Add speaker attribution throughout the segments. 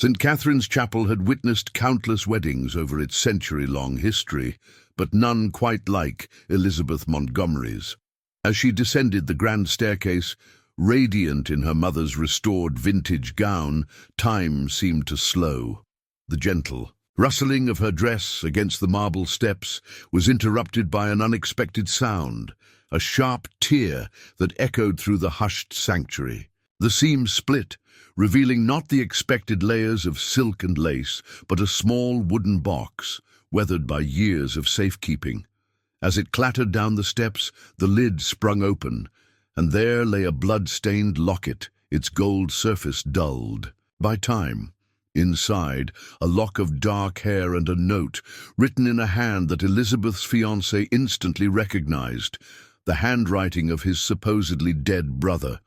Speaker 1: St. Catherine's Chapel had witnessed countless weddings over its century-long history, but none quite like Elizabeth Montgomery's. As she descended the grand staircase, radiant in her mother's restored vintage gown, time seemed to slow. The gentle rustling of her dress against the marble steps was interrupted by an unexpected sound, a sharp tear that echoed through the hushed sanctuary. The seam split, revealing not the expected layers of silk and lace, but a small wooden box, weathered by years of safekeeping. As it clattered down the steps, the lid sprung open, and there lay a blood-stained locket, its gold surface dulled by time. Inside, a lock of dark hair and a note, written in a hand that Elizabeth's fiancé instantly recognized, the handwriting of his supposedly dead brother.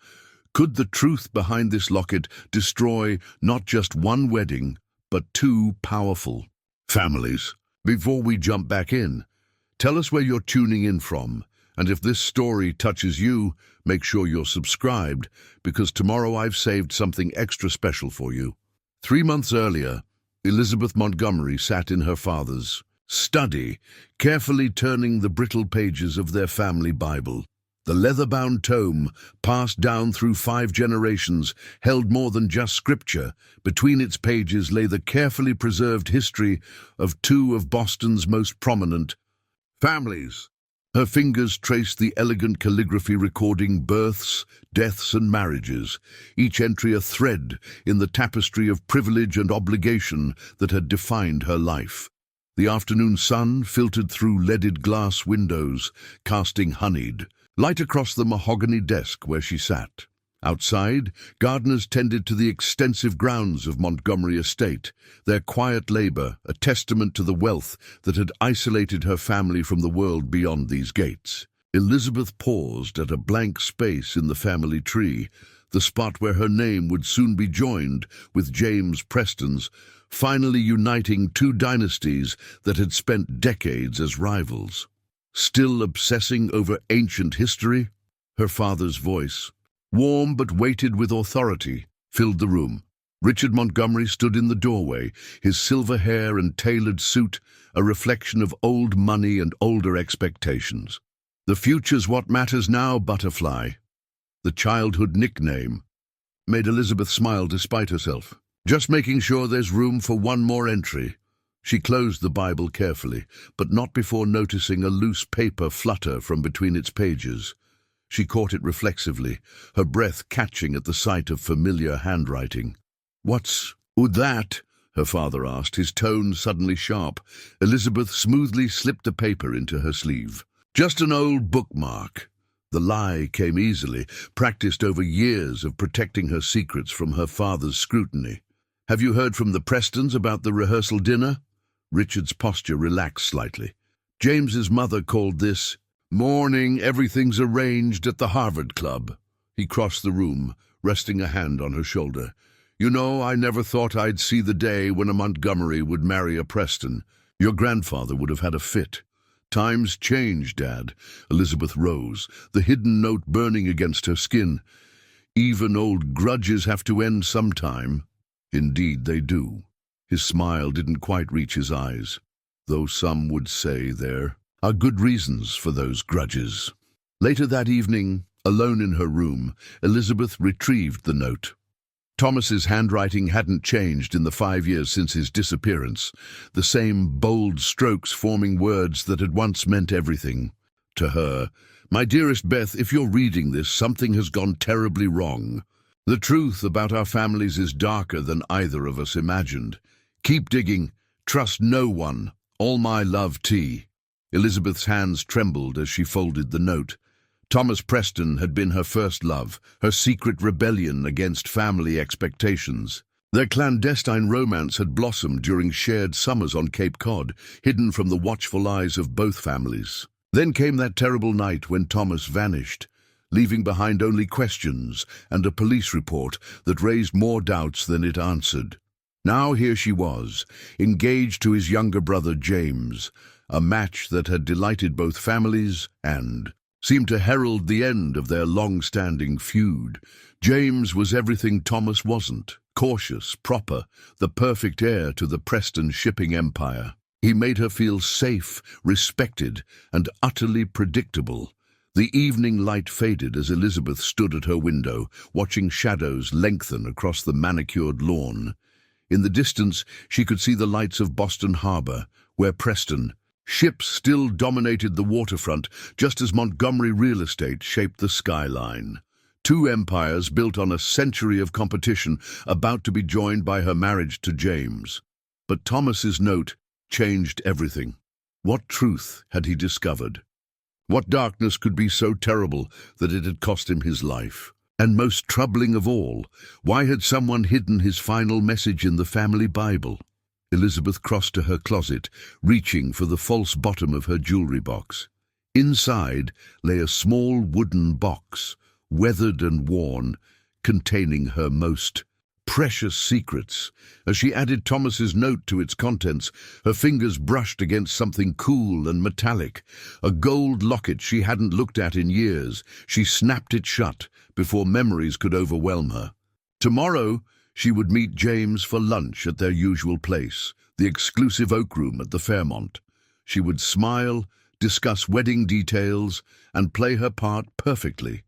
Speaker 1: Could the truth behind this locket destroy not just one wedding, but two powerful families? Before we jump back in, tell us where you're tuning in from, and if this story touches you, make sure you're subscribed, because tomorrow I've saved something extra special for you. 3 months earlier, Elizabeth Montgomery sat in her father's study, carefully turning the brittle pages of their family Bible. The leather-bound tome, passed down through 5 generations, held more than just scripture. Between its pages lay the carefully preserved history of 2 of Boston's most prominent families. Her fingers traced the elegant calligraphy recording births, deaths, and marriages, each entry a thread in the tapestry of privilege and obligation that had defined her life. The afternoon sun filtered through leaded glass windows, casting honeyed light across the mahogany desk where she sat. Outside, gardeners tended to the extensive grounds of Montgomery Estate, their quiet labor a testament to the wealth that had isolated her family from the world beyond these gates. Elizabeth paused at a blank space in the family tree, the spot where her name would soon be joined with James Preston's, finally uniting 2 dynasties that had spent decades as rivals. Still obsessing over ancient history, her father's voice, warm but weighted with authority, filled the room. Richard Montgomery stood in the doorway, his silver hair and tailored suit a reflection of old money and older expectations. The future's what matters now, Butterfly. The childhood nickname made Elizabeth smile despite herself. Just making sure there's room for one more entry. She closed the Bible carefully, but not before noticing a loose paper flutter from between its pages. She caught it reflexively, her breath catching at the sight of familiar handwriting. "What's that?" her father asked, his tone suddenly sharp. Elizabeth smoothly slipped the paper into her sleeve. "Just an old bookmark." The lie came easily, practiced over years of protecting her secrets from her father's scrutiny. "Have you heard from the Prestons about the rehearsal dinner?" Richard's posture relaxed slightly. "James's mother called this morning everything's arranged at the Harvard Club." He crossed the room, resting a hand on her shoulder. "You know, I never thought I'd see the day when a Montgomery would marry a Preston. Your grandfather would have had a fit." "Times change, Dad." Elizabeth rose, the hidden note burning against her skin. "Even old grudges have to end sometime." "Indeed they do." His smile didn't quite reach his eyes, though some would say there are good reasons for those grudges. Later that evening, alone in her room, Elizabeth retrieved the note. Thomas's handwriting hadn't changed in the 5 years since his disappearance, the same bold strokes forming words that had once meant everything. To her, "My dearest Beth, if you're reading this, something has gone terribly wrong. The truth about our families is darker than either of us imagined. Keep digging. Trust no one. All my love, T." Elizabeth's hands trembled as she folded the note. Thomas Preston had been her first love, her secret rebellion against family expectations. Their clandestine romance had blossomed during shared summers on Cape Cod, hidden from the watchful eyes of both families. Then came that terrible night when Thomas vanished, leaving behind only questions and a police report that raised more doubts than it answered. Now here she was, engaged to his younger brother James, a match that had delighted both families and seemed to herald the end of their long-standing feud. James was everything Thomas wasn't: Cautious, proper, the perfect heir to the Preston shipping empire. He made her feel safe, respected, and utterly predictable. The evening light faded as Elizabeth stood at her window, watching shadows lengthen across the manicured lawn. In the distance, she could see the lights of Boston Harbor, where Preston ships still dominated the waterfront, just as Montgomery real estate shaped the skyline. Two empires built on a century of competition, about to be joined by her marriage to James. But Thomas's note changed everything. What truth had he discovered? What darkness could be so terrible that it had cost him his life? And most troubling of all, why had someone hidden his final message in the family Bible? Elizabeth crossed to her closet, reaching for the false bottom of her jewelry box. Inside lay a small wooden box, weathered and worn, containing her most precious secrets. As she added Thomas's note to its contents, her fingers brushed against something cool and metallic, a gold locket she hadn't looked at in years. She snapped it shut before memories could overwhelm her. Tomorrow, she would meet James for lunch at their usual place, the exclusive Oak Room at the Fairmont. She would smile, discuss wedding details, and play her part perfectly.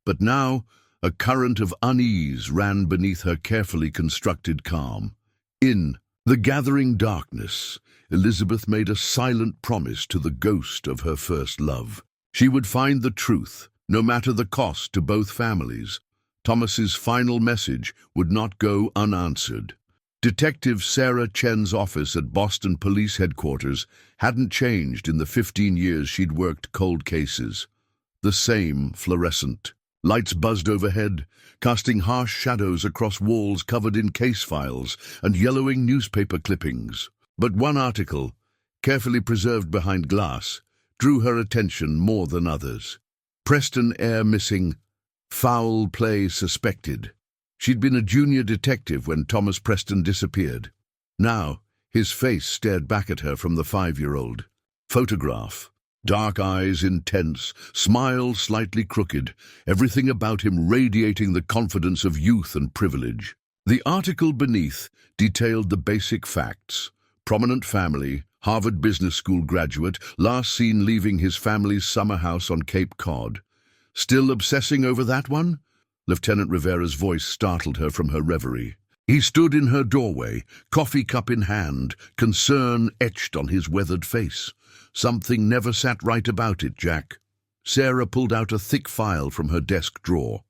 Speaker 1: But now, a current of unease ran beneath her carefully constructed calm. In the gathering darkness, Elizabeth made a silent promise to the ghost of her first love. She would find the truth, no matter the cost to both families. Thomas's final message would not go unanswered. Detective Sarah Chen's office at Boston Police Headquarters hadn't changed in the 15 years she'd worked cold cases. The same fluorescent. Lights buzzed overhead, casting harsh shadows across walls covered in case files and yellowing newspaper clippings. But one article, carefully preserved behind glass, drew her attention more than others. Preston heir missing, foul play suspected. She'd been a junior detective when Thomas Preston disappeared. Now, his face stared back at her from the 5-year-old. Photograph. Dark eyes intense, smile slightly crooked, everything about him radiating the confidence of youth and privilege. The article beneath detailed the basic facts. Prominent family, Harvard Business School graduate, last seen leaving his family's summer house on Cape Cod. Still obsessing over that one? Lieutenant Rivera's voice startled her from her reverie. He stood in her doorway, coffee cup in hand, concern etched on his weathered face. Something never sat right about it, Jack. Sarah pulled out a thick file from her desk drawer.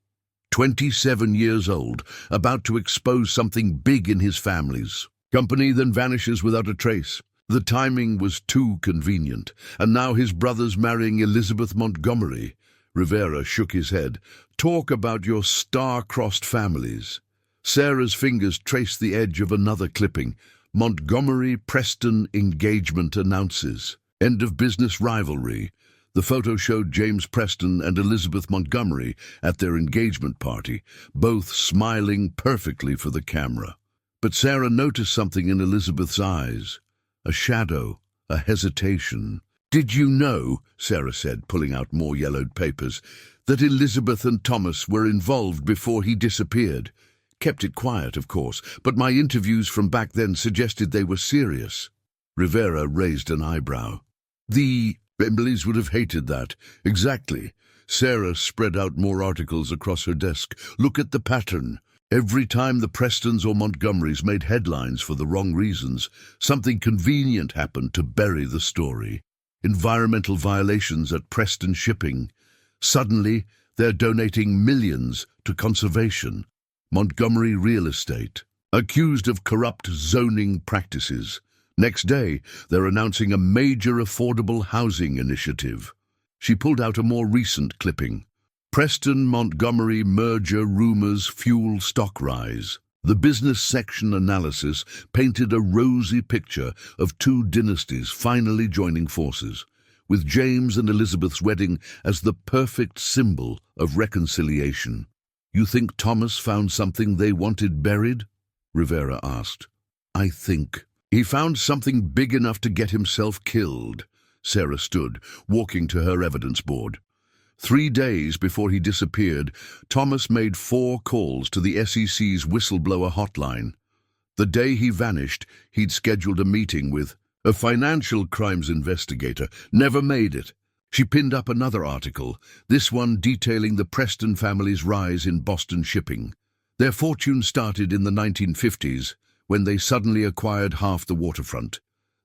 Speaker 1: 27 years old, about to expose something big in his family's company, then vanishes without a trace. The timing was too convenient, and now his brother's marrying Elizabeth Montgomery. Rivera shook his head. Talk about your star-crossed families. Sarah's fingers traced the edge of another clipping. Montgomery Preston engagement announces. End of business rivalry. The photo showed James Preston and Elizabeth Montgomery at their engagement party, both smiling perfectly for the camera. But Sarah noticed something in Elizabeth's eyes. A shadow, a hesitation. "Did you know," Sarah said, pulling out more yellowed papers, "that Elizabeth and Thomas were involved before he disappeared? Kept it quiet, of course, but my interviews from back then suggested they were serious." Rivera raised an eyebrow. "The Embleys would have hated that." "Exactly." Sarah spread out more articles across her desk. "Look at the pattern. Every time the Prestons or Montgomerys made headlines for the wrong reasons, something convenient happened to bury the story. Environmental violations at Preston Shipping. Suddenly, they're donating millions to conservation. Montgomery real estate. Accused of corrupt zoning practices. Next day, they're announcing a major affordable housing initiative." She pulled out a more recent clipping. Preston-Montgomery merger rumors fuel stock rise. The business section analysis painted a rosy picture of two dynasties finally joining forces, with James and Elizabeth's wedding as the perfect symbol of reconciliation. "You think Thomas found something they wanted buried?" Rivera asked. "I think he found something big enough to get himself killed." Sarah stood, walking to her evidence board. 3 days before he disappeared, Thomas made 4 calls to the SEC's whistleblower hotline. The day he vanished, he'd scheduled a meeting with a financial crimes investigator. Never made it. She pinned up another article, this one detailing the Preston family's rise in Boston shipping. Their fortune started in the 1950s, when they suddenly acquired half the waterfront.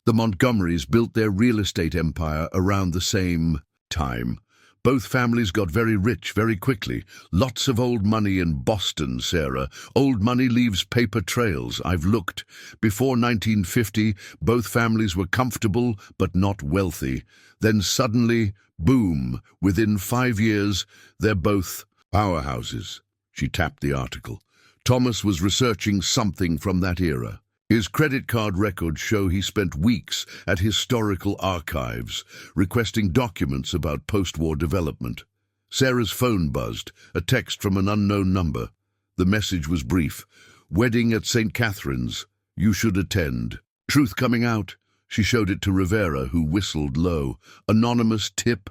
Speaker 1: The Montgomerys built their real estate empire around the same time. Both families got very rich very quickly. Lots of old money in Boston, Sarah. Old money leaves paper trails. I've looked. Before 1950, both families were comfortable but not wealthy. Then suddenly, boom, within 5 years, they're both powerhouses. She tapped the article. Thomas was researching something from that era. His credit card records show he spent weeks at historical archives, requesting documents about post-war development. Sarah's phone buzzed, a text from an unknown number. The message was brief. Wedding at St. Catherine's. You should attend. Truth coming out. She showed it to Rivera, who whistled low. Anonymous tip?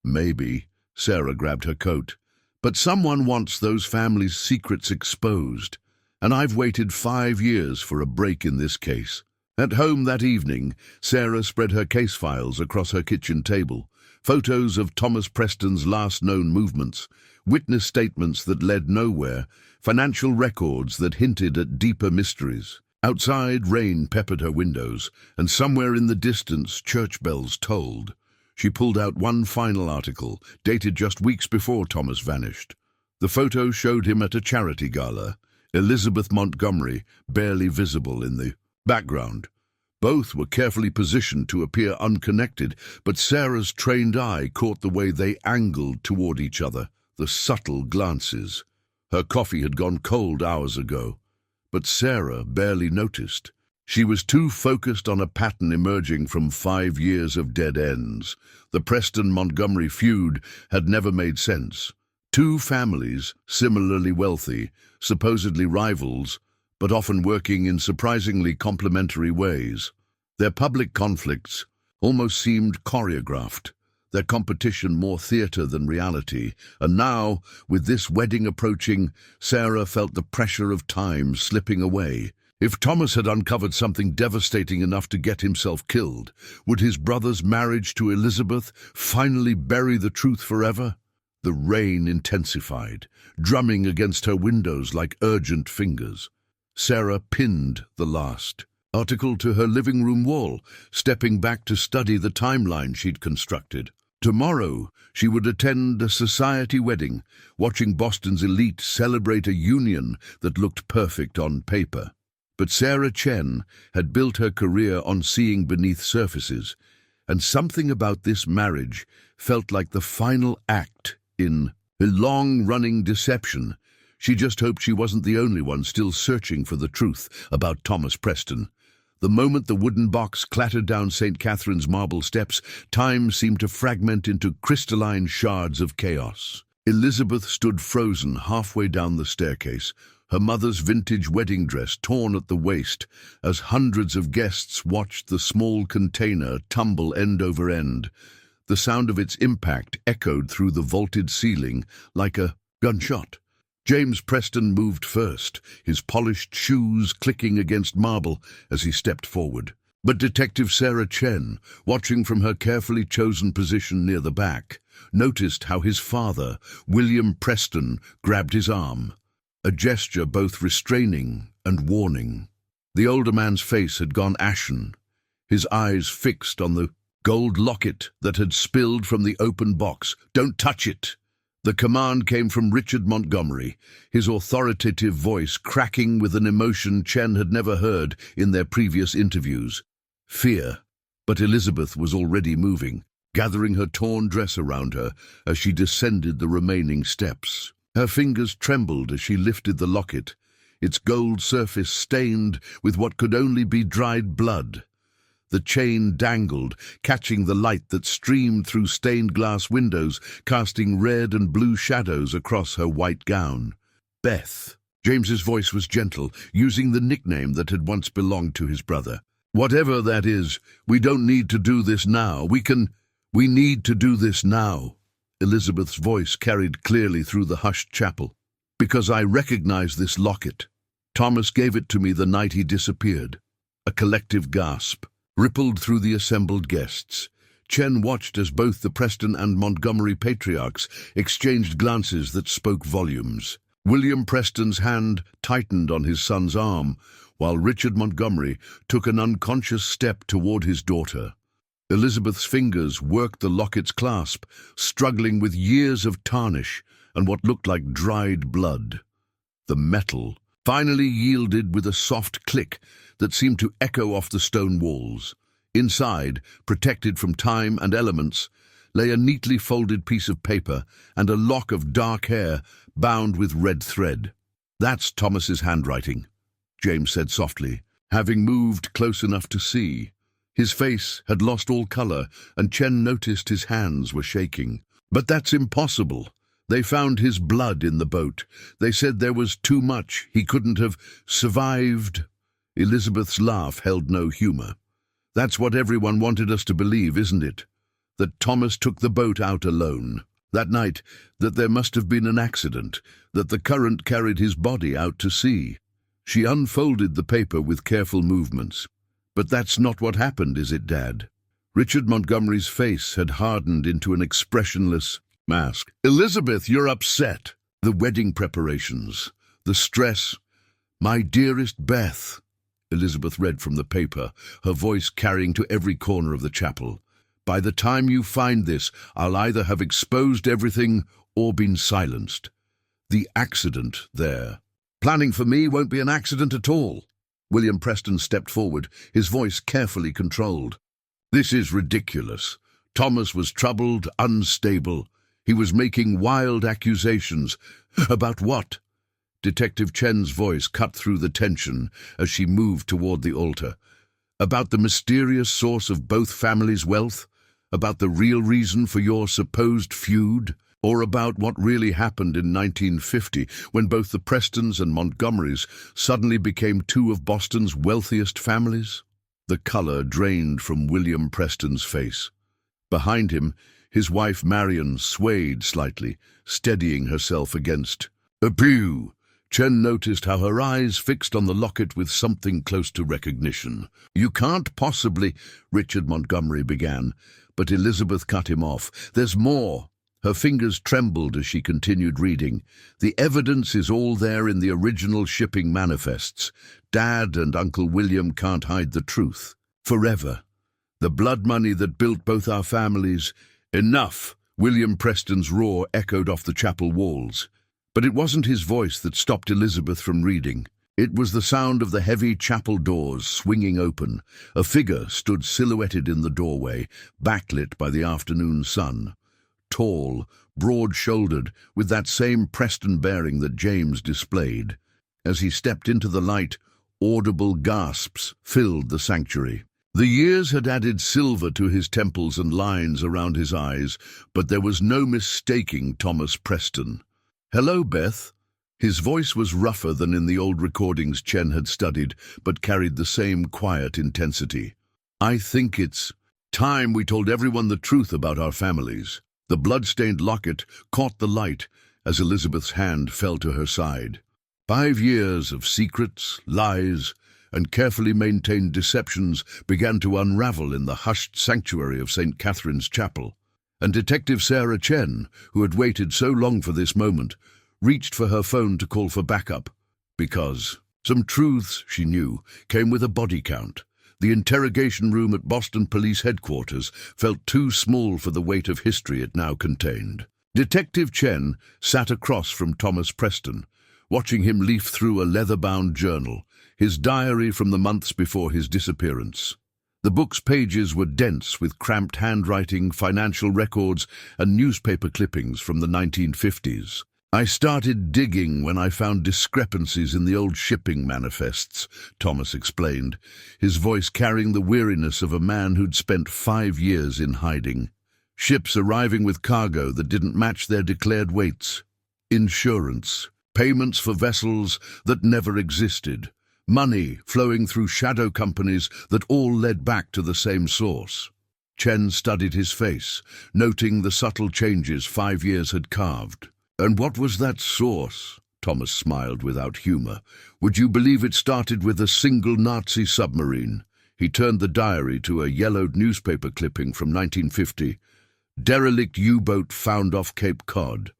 Speaker 1: Maybe. Sarah grabbed her coat. But someone wants those families' secrets exposed. And I've waited 5 years for a break in this case. At home that evening, Sarah spread her case files across her kitchen table. Photos of Thomas Preston's last known movements, witness statements that led nowhere, financial records that hinted at deeper mysteries. Outside, rain peppered her windows, and somewhere in the distance, church bells tolled. She pulled out one final article, dated just weeks before Thomas vanished. The photo showed him at a charity gala. Elizabeth Montgomery, barely visible in the background. Both were carefully positioned to appear unconnected, but Sarah's trained eye caught the way they angled toward each other, the subtle glances. Her coffee had gone cold hours ago, but Sarah barely noticed. She was too focused on a pattern emerging from 5 years of dead ends. The Preston-Montgomery feud had never made sense. 2 families, similarly wealthy, supposedly rivals, but often working in surprisingly complementary ways. Their public conflicts almost seemed choreographed, their competition more theater than reality. And now, with this wedding approaching, Sarah felt the pressure of time slipping away. If Thomas had uncovered something devastating enough to get himself killed, would his brother's marriage to Elizabeth finally bury the truth forever? The rain intensified, drumming against her windows like urgent fingers. Sarah pinned the last article to her living room wall, stepping back to study the timeline she'd constructed. Tomorrow, she would attend a society wedding, watching Boston's elite celebrate a union that looked perfect on paper. But Sarah Chen had built her career on seeing beneath surfaces, and something about this marriage felt like the final act in a long-running deception. She just hoped she wasn't the only one still searching for the truth about Thomas Preston. The moment the wooden box clattered down St. Catherine's marble steps, time seemed to fragment into crystalline shards of chaos. Elizabeth stood frozen halfway down the staircase, her mother's vintage wedding dress torn at the waist, as hundreds of guests watched the small container tumble end over end. The sound of its impact echoed through the vaulted ceiling like a gunshot. James Preston moved first, his polished shoes clicking against marble as he stepped forward. But Detective Sarah Chen, watching from her carefully chosen position near the back, noticed how his father, William Preston, grabbed his arm, a gesture both restraining and warning. The older man's face had gone ashen, his eyes fixed on the gold locket that had spilled from the open box. "Don't touch it!" The command came from Richard Montgomery, his authoritative voice cracking with an emotion Chen had never heard in their previous interviews. Fear. But Elizabeth was already moving, gathering her torn dress around her as she descended the remaining steps. Her fingers trembled as she lifted the locket, its gold surface stained with what could only be dried blood. The chain dangled, catching the light that streamed through stained glass windows, casting red and blue shadows across her white gown. Beth. James's voice was gentle, using the nickname that had once belonged to his brother. "Whatever that is, we don't need to do this now. We need to do this now." Elizabeth's voice carried clearly through the hushed chapel. "Because I recognize this locket. Thomas gave it to me the night he disappeared." A collective gasp rippled through the assembled guests. Chen watched as both the Preston and Montgomery patriarchs exchanged glances that spoke volumes. William Preston's hand tightened on his son's arm, while Richard Montgomery took an unconscious step toward his daughter. Elizabeth's fingers worked the locket's clasp, struggling with years of tarnish and what looked like dried blood. The metal finally yielded with a soft click that seemed to echo off the stone walls. Inside, protected from time and elements, lay a neatly folded piece of paper and a lock of dark hair bound with red thread. "That's Thomas's handwriting," James said softly, having moved close enough to see. His face had lost all color, and Chen noticed his hands were shaking. "But that's impossible. They found his blood in the boat. They said there was too much. He couldn't have survived." Elizabeth's laugh held no humor. "That's what everyone wanted us to believe, isn't it? That Thomas took the boat out alone. That night, that there must have been an accident, that the current carried his body out to sea." She unfolded the paper with careful movements. "But that's not what happened, is it, Dad?" Richard Montgomery's face had hardened into an expressionless mask. "Elizabeth, you're upset. The wedding preparations, the stress. My dearest Beth," Elizabeth read from the paper, her voice carrying to every corner of the chapel. "By the time you find this, I'll either have exposed everything or been silenced. The accident there. Planning for me won't be an accident at all." William Preston stepped forward, his voice carefully controlled. "This is ridiculous. Thomas was troubled, unstable. He was making wild accusations." "About what?" Detective Chen's voice cut through the tension as she moved toward the altar. "About the mysterious source of both families' wealth? About the real reason for your supposed feud? Or about what really happened in 1950 when both the Prestons and Montgomerys suddenly became two of Boston's wealthiest families?" The color drained from William Preston's face. Behind him, his wife Marion swayed slightly, steadying herself against a pew. Chen noticed how her eyes fixed on the locket with something close to recognition. "You can't possibly," Richard Montgomery began, but Elizabeth cut him off. "There's more." Her fingers trembled as she continued reading. "The evidence is all there in the original shipping manifests. Dad and Uncle William can't hide the truth. Forever. The blood money that built both our families." "Enough!" William Preston's roar echoed off the chapel walls. But it wasn't his voice that stopped Elizabeth from reading. It was the sound of the heavy chapel doors swinging open. A figure stood silhouetted in the doorway, backlit by the afternoon sun. Tall, broad-shouldered, with that same Preston bearing that James displayed. As he stepped into the light, audible gasps filled the sanctuary. The years had added silver to his temples and lines around his eyes, but there was no mistaking Thomas Preston. "Hello, Beth." His voice was rougher than in the old recordings Chen had studied, but carried the same quiet intensity. "I think it's time we told everyone the truth about our families." The blood-stained locket caught the light as Elizabeth's hand fell to her side. 5 years of secrets, lies, and carefully maintained deceptions began to unravel in the hushed sanctuary of St. Catherine's Chapel. And Detective Sarah Chen, who had waited so long for this moment, reached for her phone to call for backup. Because some truths, she knew, came with a body count. The interrogation room at Boston Police Headquarters felt too small for the weight of history it now contained. Detective Chen sat across from Thomas Preston, watching him leaf through a leather-bound journal, his diary from the months before his disappearance. The book's pages were dense with cramped handwriting, financial records, and newspaper clippings from the 1950s. "I started digging when I found discrepancies in the old shipping manifests," Thomas explained, his voice carrying the weariness of a man who'd spent 5 years in hiding. Ships arriving with cargo that didn't match their declared weights. Insurance, payments for vessels that never existed. Money flowing through shadow companies that all led back to the same source. Chen studied his face, noting the subtle changes 5 years had carved. "And what was that source?" Thomas smiled without humor. "Would you believe it started with a single Nazi submarine?" He turned the diary to a yellowed newspaper clipping from 1950. "Derelict U-boat found off Cape Cod."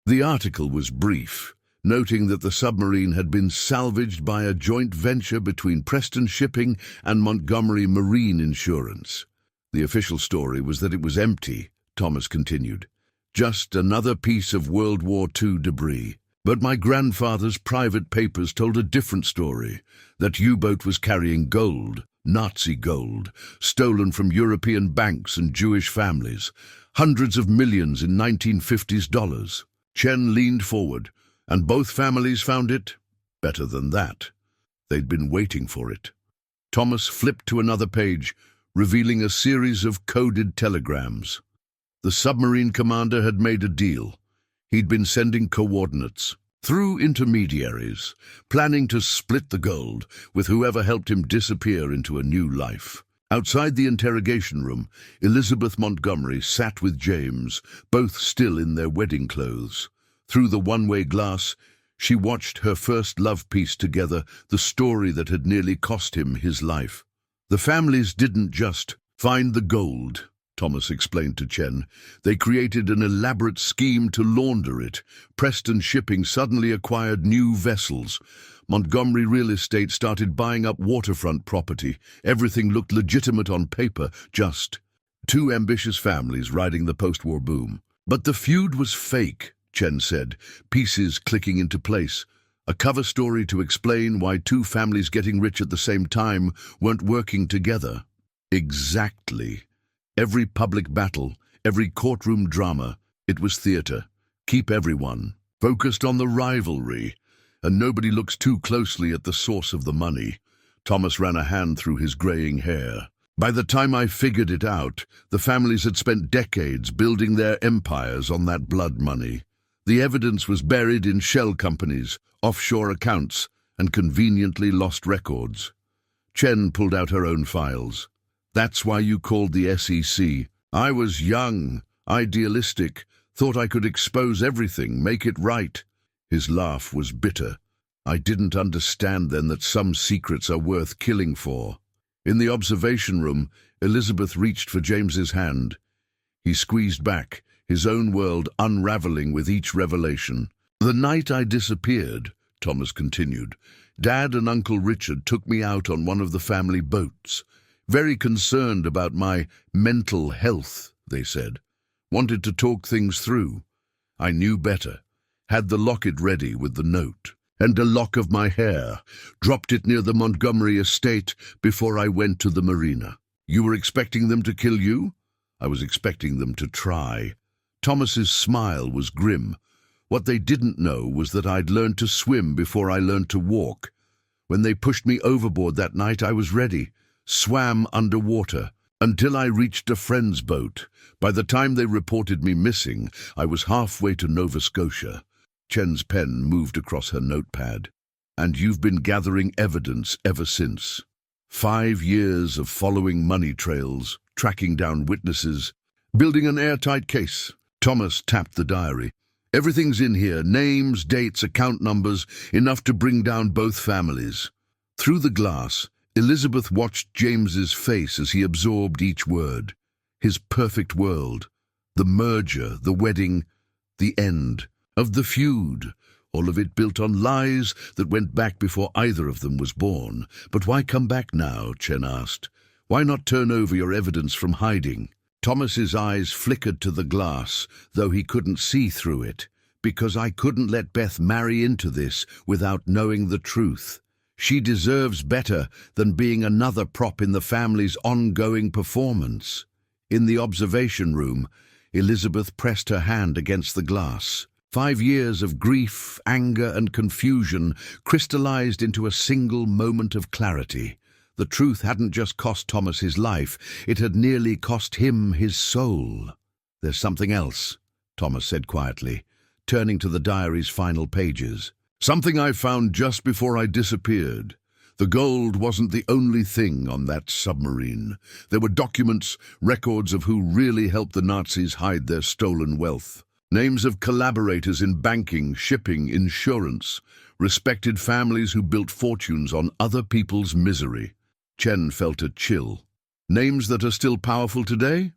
Speaker 1: The article was brief, noting that the submarine had been salvaged by a joint venture between Preston Shipping and Montgomery Marine Insurance. The official story was that it was empty, Thomas continued. Just another piece of World War II debris. But my grandfather's private papers told a different story. That U-boat was carrying gold, Nazi gold, stolen from European banks and Jewish families. Hundreds of millions in 1950s dollars. Chen leaned forward, and both families found it better than that. They'd been waiting for it. Thomas flipped to another page, revealing a series of coded telegrams. The submarine commander had made a deal. He'd been sending coordinates through intermediaries, planning to split the gold with whoever helped him disappear into a new life. Outside the interrogation room, Elizabeth Montgomery sat with James, both still in their wedding clothes. Through the one-way glass, she watched her first love piece together, the story that had nearly cost him his life. The families didn't just find the gold, Thomas explained to Chen. They created an elaborate scheme to launder it. Preston Shipping suddenly acquired new vessels. Montgomery Real Estate started buying up waterfront property. Everything looked legitimate on paper, just two ambitious families riding the post-war boom. But the feud was fake, Chen said, pieces clicking into place. A cover story to explain why two families getting rich at the same time weren't working together. Exactly. Every public battle, every courtroom drama, it was theater. Keep everyone focused on the rivalry, and nobody looks too closely at the source of the money. Thomas ran a hand through his graying hair. By the time I figured it out, the families had spent decades building their empires on that blood money. The evidence was buried in shell companies, offshore accounts, and conveniently lost records. Chen pulled out her own files. "That's why you called the SEC. I was young, idealistic, thought I could expose everything, make it right." His laugh was bitter. "I didn't understand then that some secrets are worth killing for." In the observation room, Elizabeth reached for James's hand. He squeezed back, his own world unraveling with each revelation. "The night I disappeared," Thomas continued, "Dad and Uncle Richard took me out on one of the family boats. Very concerned about my mental health, they said. Wanted to talk things through. I knew better. Had the locket ready with the note. And a lock of my hair. Dropped it near the Montgomery estate before I went to the marina. You were expecting them to kill you? I was expecting them to try." Thomas's smile was grim. What they didn't know was that I'd learned to swim before I learned to walk. When they pushed me overboard that night, I was ready. Swam underwater until I reached a friend's boat. By the time they reported me missing, I was halfway to Nova Scotia. Chen's pen moved across her notepad. "And you've been gathering evidence ever since. 5 years of following money trails, tracking down witnesses, building an airtight case." Thomas tapped the diary. "Everything's in here, names, dates, account numbers, enough to bring down both families." Through the glass, Elizabeth watched James's face as he absorbed each word. His perfect world. The merger, the wedding, the end of the feud. All of it built on lies that went back before either of them was born. "But why come back now?" Chen asked. "Why not turn over your evidence from hiding?" Thomas's eyes flickered to the glass, though he couldn't see through it. "Because I couldn't let Beth marry into this without knowing the truth. She deserves better than being another prop in the family's ongoing performance." In the observation room, Elizabeth pressed her hand against the glass. 5 years of grief, anger, and confusion crystallized into a single moment of clarity. The truth hadn't just cost Thomas his life, it had nearly cost him his soul. "There's something else," Thomas said quietly, turning to the diary's final pages. "Something I found just before I disappeared. The gold wasn't the only thing on that submarine. There were documents, records of who really helped the Nazis hide their stolen wealth. Names of collaborators in banking, shipping, insurance. Respected families who built fortunes on other people's misery. Chen felt a chill. Names that are still powerful today?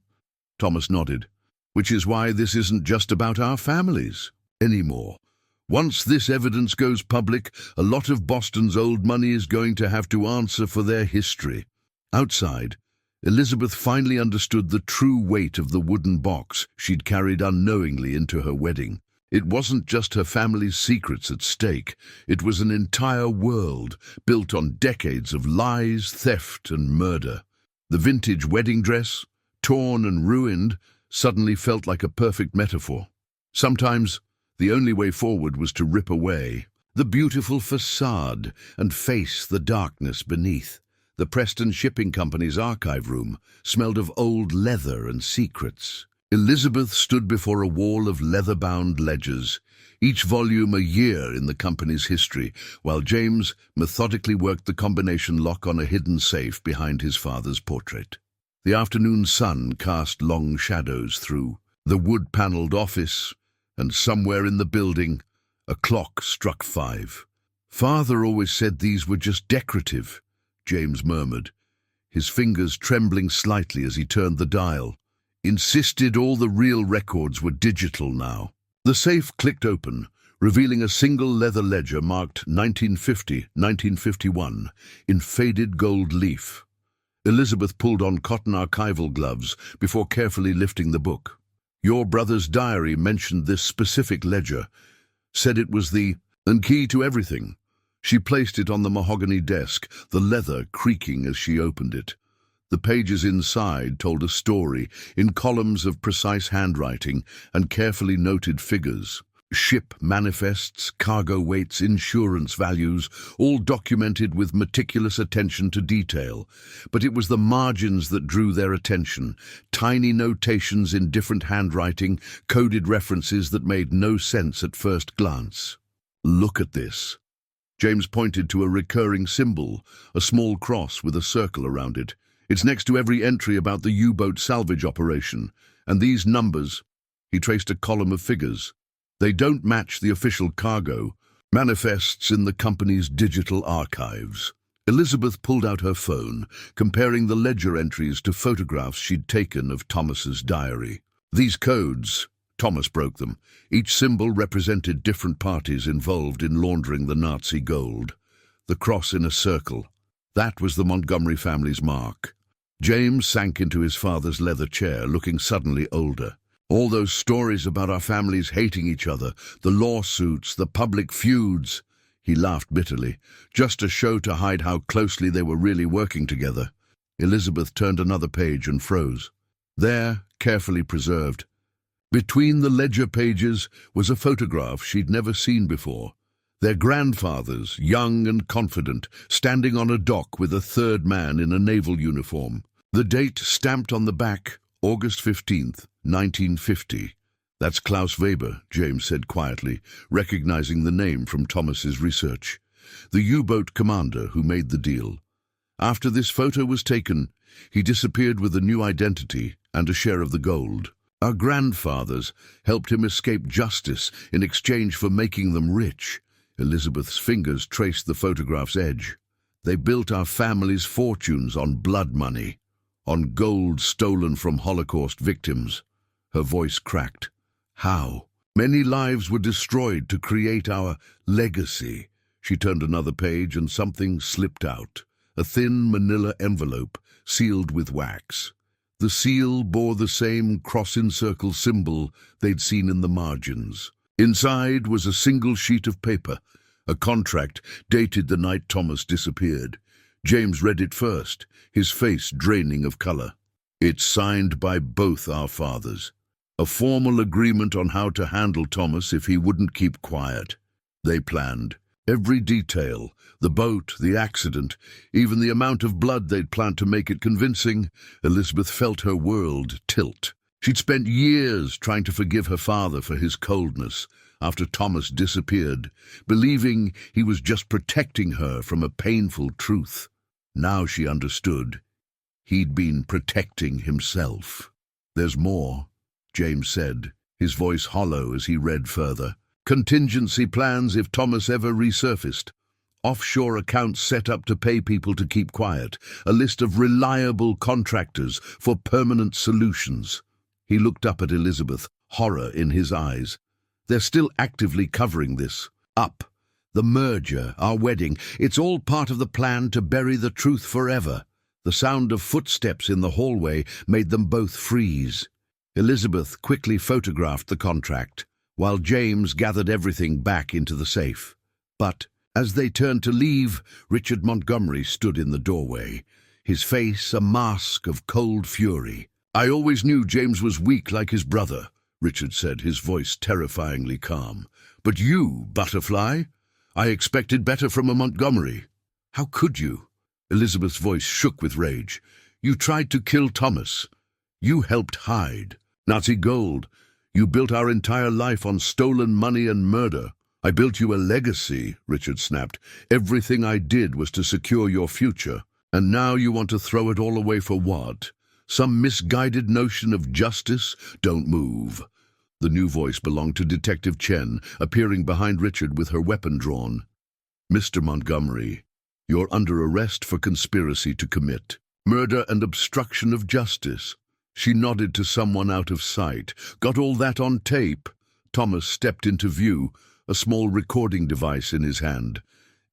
Speaker 1: Thomas nodded. Which is why this isn't just about our families anymore. Once this evidence goes public, a lot of Boston's old money is going to have to answer for their history. Outside, Elizabeth finally understood the true weight of the wooden box she'd carried unknowingly into her wedding. It wasn't just her family's secrets at stake. It was an entire world built on decades of lies, theft, and murder. The vintage wedding dress, torn and ruined, suddenly felt like a perfect metaphor. Sometimes, the only way forward was to rip away the beautiful facade and face the darkness beneath. The Preston Shipping Company's archive room smelled of old leather and secrets. Elizabeth stood before a wall of leather-bound ledgers, each volume a year in the company's history, while James methodically worked the combination lock on a hidden safe behind his father's portrait. The afternoon sun cast long shadows through the wood-paneled office, and somewhere in the building, a clock struck 5. "Father always said these were just decorative," James murmured, his fingers trembling slightly as he turned the dial. Insisted all the real records were digital now. The safe clicked open, revealing a single leather ledger marked 1950-1951 in faded gold leaf. Elizabeth pulled on cotton archival gloves before carefully lifting the book. "Your brother's diary mentioned this specific ledger, said it was the key to everything." She placed it on the mahogany desk, the leather creaking as she opened it. The pages inside told a story in columns of precise handwriting and carefully noted figures. Ship manifests, cargo weights, insurance values, all documented with meticulous attention to detail. But it was the margins that drew their attention. Tiny notations in different handwriting, coded references that made no sense at first glance. "Look at this." James pointed to a recurring symbol, a small cross with a circle around it. "It's next to every entry about the U-boat salvage operation. And these numbers," he traced a column of figures, "they don't match the official cargo manifests in the company's digital archives." Elizabeth pulled out her phone, comparing the ledger entries to photographs she'd taken of Thomas's diary. "These codes," Thomas broke them. Each symbol represented different parties involved in laundering the Nazi gold. The cross in a circle, that was the Montgomery family's mark. James sank into his father's leather chair, looking suddenly older. "All those stories about our families hating each other, the lawsuits, the public feuds," he laughed bitterly, "just a show to hide how closely they were really working together." Elizabeth turned another page and froze. There, carefully preserved, between the ledger pages, was a photograph she'd never seen before. Their grandfathers, young and confident, standing on a dock with a third man in a naval uniform. The date stamped on the back, August 15th, 1950. "That's Klaus Weber," James said quietly, recognizing the name from Thomas's research. "The U-boat commander who made the deal. After this photo was taken, he disappeared with a new identity and a share of the gold. Our grandfathers helped him escape justice in exchange for making them rich." Elizabeth's fingers traced the photograph's edge. "They built our family's fortunes on blood money, on gold stolen from Holocaust victims." Her voice cracked. "How? Many lives were destroyed to create our legacy." She turned another page and something slipped out. A thin manila envelope, sealed with wax. The seal bore the same cross-in-circle symbol they'd seen in the margins. Inside was a single sheet of paper, a contract dated the night Thomas disappeared. James read it first, his face draining of color. "It's signed by both our fathers. A formal agreement on how to handle Thomas if he wouldn't keep quiet. They planned every detail, the boat, the accident, even the amount of blood they'd planned to make it convincing." Elizabeth felt her world tilt. She'd spent years trying to forgive her father for his coldness, after Thomas disappeared, believing he was just protecting her from a painful truth. Now she understood. He'd been protecting himself. "There's more," James said, his voice hollow as he read further. "Contingency plans if Thomas ever resurfaced. Offshore accounts set up to pay people to keep quiet. A list of reliable contractors for permanent solutions." He looked up at Elizabeth, horror in his eyes. "They're still actively covering this. Up. The merger, our wedding. It's all part of the plan to bury the truth forever." The sound of footsteps in the hallway made them both freeze. Elizabeth quickly photographed the contract, while James gathered everything back into the safe. But as they turned to leave, Richard Montgomery stood in the doorway, his face a mask of cold fury. "I always knew James was weak like his brother," Richard said, his voice terrifyingly calm. "But you, Butterfly, I expected better from a Montgomery. How could you?" Elizabeth's voice shook with rage. "You tried to kill Thomas. You helped hide. Nazi gold. You built our entire life on stolen money and murder." "I built you a legacy," Richard snapped. "Everything I did was to secure your future. And now you want to throw it all away for what? Some misguided notion of justice? Don't move." The new voice belonged to Detective Chen, appearing behind Richard with her weapon drawn. "Mr. Montgomery, you're under arrest for conspiracy to commit murder and obstruction of justice." She nodded to someone out of sight. "Got all that on tape?" Thomas stepped into view, a small recording device in his hand.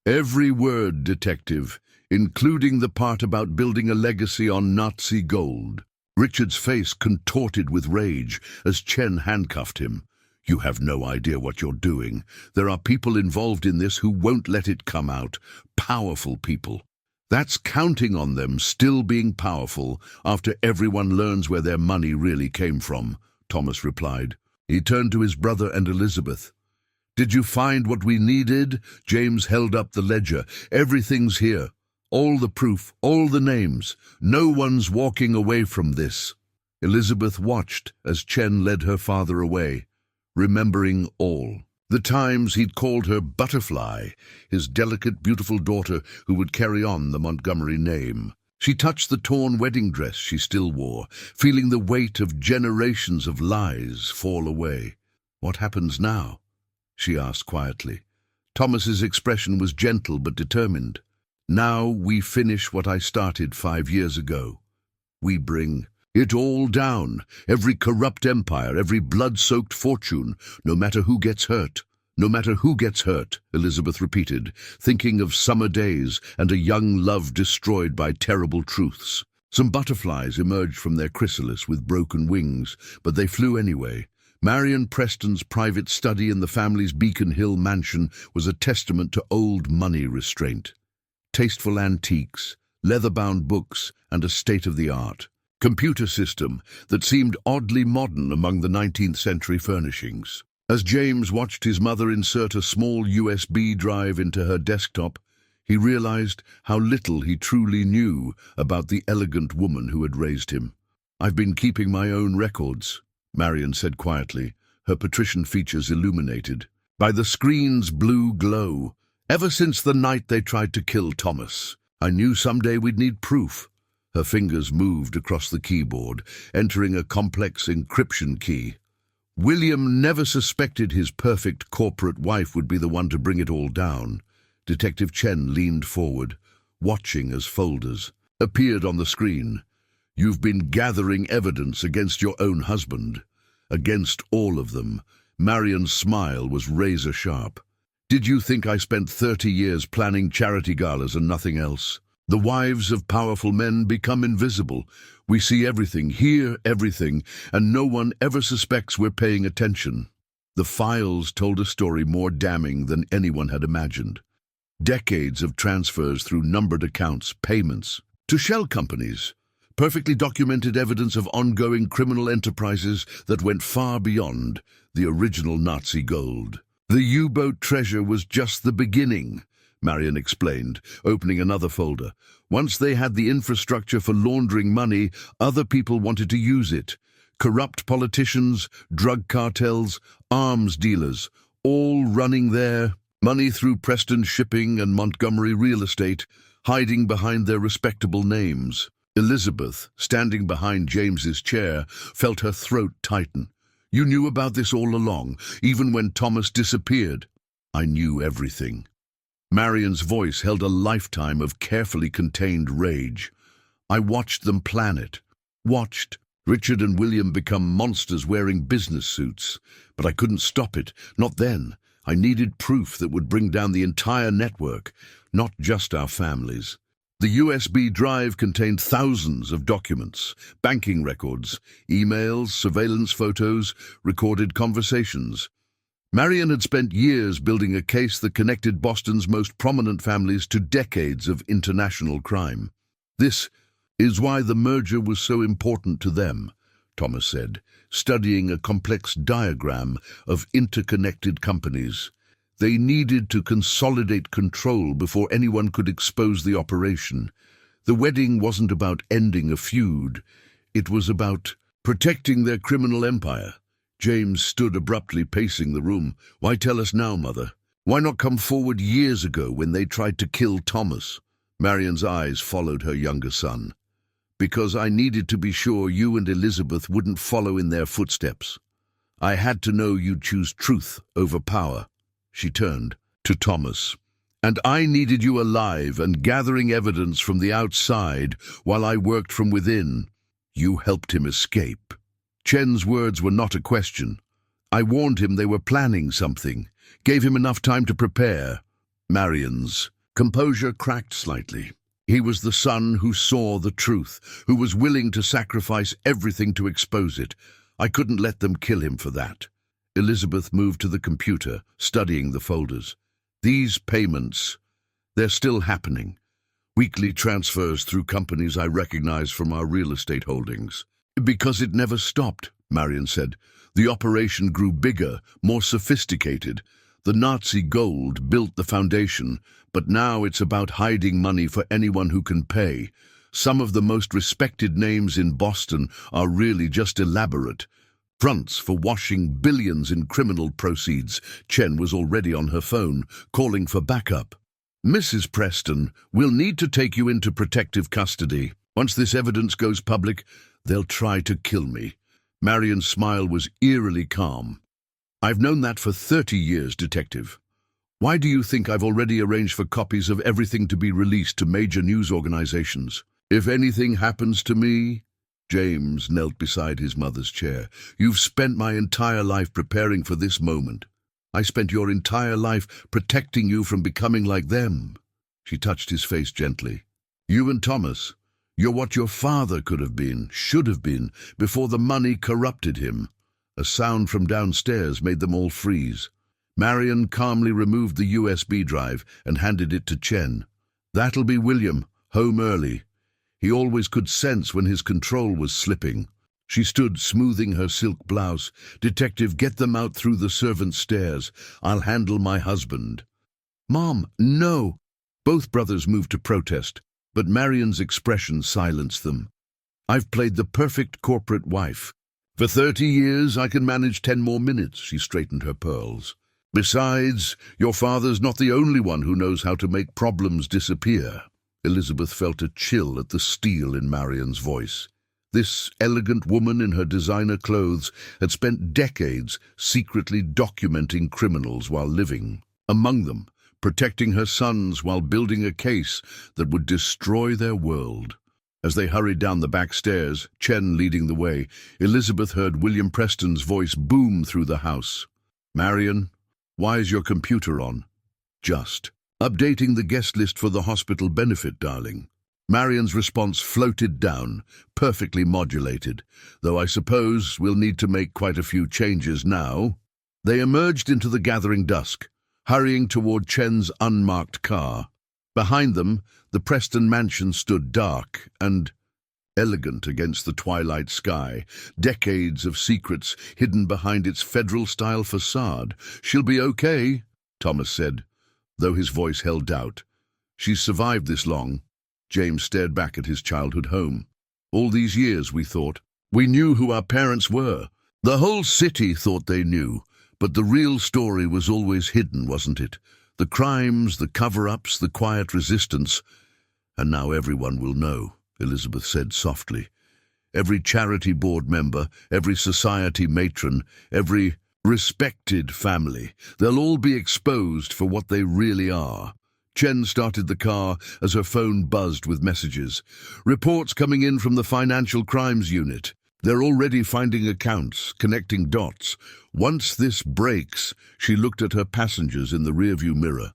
Speaker 1: "Every word, Detective, including the part about building a legacy on Nazi gold." Richard's face contorted with rage as Chen handcuffed him. "You have no idea what you're doing. There are people involved in this who won't let it come out. Powerful people. That's counting on them still being powerful after everyone learns where their money really came from," Thomas replied. He turned to his brother and Elizabeth. "Did you find what we needed?" James held up the ledger. "Everything's here. All the proof, all the names. No one's walking away from this." Elizabeth watched as Chen led her father away, remembering all. The times he'd called her Butterfly, his delicate, beautiful daughter who would carry on the Montgomery name. She touched the torn wedding dress she still wore, feeling the weight of generations of lies fall away. "What happens now?" she asked quietly. Thomas's expression was gentle but determined. "Now we finish what I started 5 years ago. We bring it all down, every corrupt empire, every blood-soaked fortune, no matter who gets hurt." "No matter who gets hurt," Elizabeth repeated, thinking of summer days and a young love destroyed by terrible truths. Some butterflies emerged from their chrysalis with broken wings, but they flew anyway. Marion Preston's private study in the family's Beacon Hill mansion was a testament to old money restraint. Tasteful antiques, leather-bound books, and a state-of-the-art computer system that seemed oddly modern among the 19th century furnishings. As James watched his mother insert a small USB drive into her desktop, he realized how little he truly knew about the elegant woman who had raised him. "I've been keeping my own records," Marion said quietly, her patrician features illuminated by the screen's blue glow. "Ever since the night they tried to kill Thomas, I knew someday we'd need proof." Her fingers moved across the keyboard, entering a complex encryption key. William never suspected his perfect corporate wife would be the one to bring it all down. Detective Chen leaned forward, watching as folders appeared on the screen. "You've been gathering evidence against your own husband." "Against all of them." Marion's smile was razor-sharp. "Did you think I spent 30 years planning charity galas and nothing else? The wives of powerful men become invisible. We see everything, hear everything, and no one ever suspects we're paying attention." The files told a story more damning than anyone had imagined. Decades of transfers through numbered accounts, payments, to shell companies. Perfectly documented evidence of ongoing criminal enterprises that went far beyond the original Nazi gold. "The U-boat treasure was just the beginning," Marion explained, opening another folder. "Once they had the infrastructure for laundering money, other people wanted to use it. Corrupt politicians, drug cartels, arms dealers, all running there, money through Preston Shipping and Montgomery Real Estate, hiding behind their respectable names. Elizabeth, standing behind James's chair, felt her throat tighten. "You knew about this all along, even when Thomas disappeared." "I knew everything." Marian's voice held a lifetime of carefully contained rage. "I watched them plan it. Watched Richard and William become monsters wearing business suits. But I couldn't stop it, not then. I needed proof that would bring down the entire network, not just our families." The USB drive contained thousands of documents, banking records, emails, surveillance photos, recorded conversations. Marian had spent years building a case that connected Boston's most prominent families to decades of international crime. "This is why the merger was so important to them," Thomas said, studying a complex diagram of interconnected companies. "They needed to consolidate control before anyone could expose the operation. The wedding wasn't about ending a feud. It was about protecting their criminal empire." James stood abruptly, pacing the room. "Why tell us now, Mother? Why not come forward years ago when they tried to kill Thomas?" Marian's eyes followed her younger son. "Because I needed to be sure you and Elizabeth wouldn't follow in their footsteps. I had to know you'd choose truth over power." She turned to Thomas. "And I needed you alive and gathering evidence from the outside while I worked from within. You helped him escape." Chen's words were not a question. "I warned him they were planning something, gave him enough time to prepare." Marian's composure cracked slightly. He was the son who saw the truth, who was willing to sacrifice everything to expose it. I couldn't let them kill him for that. Elizabeth moved to the computer, studying the folders. "These payments, they're still happening. Weekly transfers through companies I recognize from our real estate holdings." "Because it never stopped," Marian said. "The operation grew bigger, more sophisticated. The Nazi gold built the foundation, but now it's about hiding money for anyone who can pay. Some of the most respected names in Boston are really just elaborate fronts for washing billions in criminal proceeds." Chen was already on her phone, calling for backup. "Mrs. Preston, we'll need to take you into protective custody. Once this evidence goes public, they'll try to kill me." Marian's smile was eerily calm. "I've known that for 30 years, Detective. Why do you think I've already arranged for copies of everything to be released to major news organizations? If anything happens to me..." James knelt beside his mother's chair. "You've spent my entire life preparing for this moment. I spent your entire life protecting you from becoming like them." She touched his face gently. "You and Thomas, you're what your father could have been, should have been, before the money corrupted him." A sound from downstairs made them all freeze. Marian calmly removed the USB drive and handed it to Chen. "That'll be William, home early. He always could sense when his control was slipping." She stood smoothing her silk blouse. "Detective, get them out through the servants' stairs. I'll handle my husband." "Mom, no!" Both brothers moved to protest, but Marian's expression silenced them. "I've played the perfect corporate wife. For 30 years I can manage 10 more minutes," she straightened her pearls. "Besides, your father's not the only one who knows how to make problems disappear." Elizabeth felt a chill at the steel in Marian's voice. This elegant woman in her designer clothes had spent decades secretly documenting criminals while living among them, protecting her sons while building a case that would destroy their world. As they hurried down the back stairs, Chen leading the way, Elizabeth heard William Preston's voice boom through the house. "Marian, why is your computer on?" "Just updating the guest list for the hospital benefit, darling." Marian's response floated down, perfectly modulated, "Though I suppose we'll need to make quite a few changes now." They emerged into the gathering dusk, hurrying toward Chen's unmarked car. Behind them, the Preston mansion stood dark and elegant against the twilight sky, decades of secrets hidden behind its federal-style facade. "She'll be okay," Thomas said, though his voice held doubt. "She's survived this long." James stared back at his childhood home. "All these years, we thought. We knew who our parents were. The whole city thought they knew, But the real story was always hidden, wasn't it? The crimes, the cover-ups, the quiet resistance. And now everyone will know, Elizabeth said softly. Every charity board member, every society matron, every respected family, they'll all be exposed for what they really are. Chen started the car as her phone buzzed with messages. Reports coming in from the Financial Crimes Unit. They're already finding accounts, connecting dots. Once this breaks, she looked at her passengers in the rearview mirror.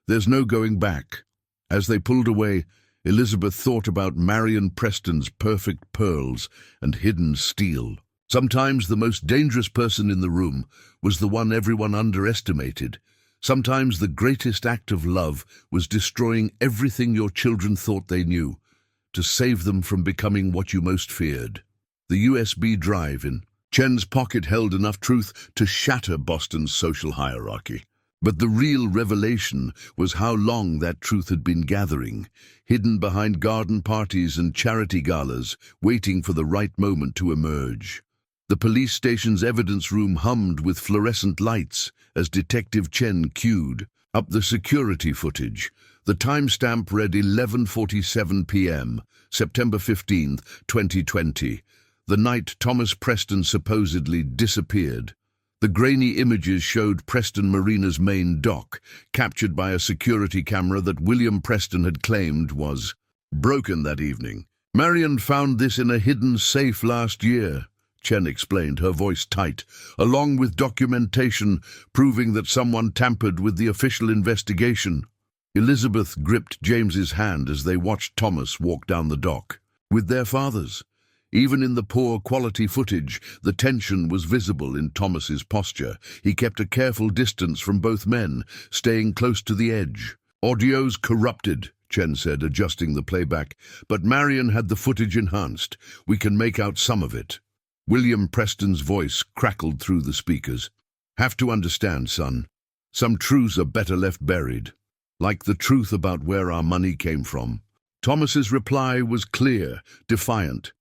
Speaker 1: There's no going back. As they pulled away, Elizabeth thought about Marion Preston's perfect pearls and hidden steel. Sometimes the most dangerous person in the room was the one everyone underestimated. Sometimes the greatest act of love was destroying everything your children thought they knew, to save them from becoming what you most feared. The USB drive in Chen's pocket held enough truth to shatter Boston's social hierarchy. But the real revelation was how long that truth had been gathering, hidden behind garden parties and charity galas, waiting for the right moment to emerge. The police station's evidence room hummed with fluorescent lights as Detective Chen queued up the security footage. The timestamp read 11:47 p.m., September 15th, 2020, the night Thomas Preston supposedly disappeared. The grainy images showed Preston Marina's main dock, captured by a security camera that William Preston had claimed was broken that evening. Marion found this in a hidden safe last year, Chen explained, her voice tight, along with documentation proving that someone tampered with the official investigation. Elizabeth gripped James's hand as they watched Thomas walk down the dock with their fathers. Even in the poor quality footage, the tension was visible in Thomas's posture. He kept a careful distance from both men, staying close to the edge. Audio's corrupted, Chen said, adjusting the playback, but Marion had the footage enhanced. We can make out some of it. William Preston's voice crackled through the speakers. Have to understand, son. Some truths are better left buried, like the truth about where our money came from. Thomas's reply was clear, defiant.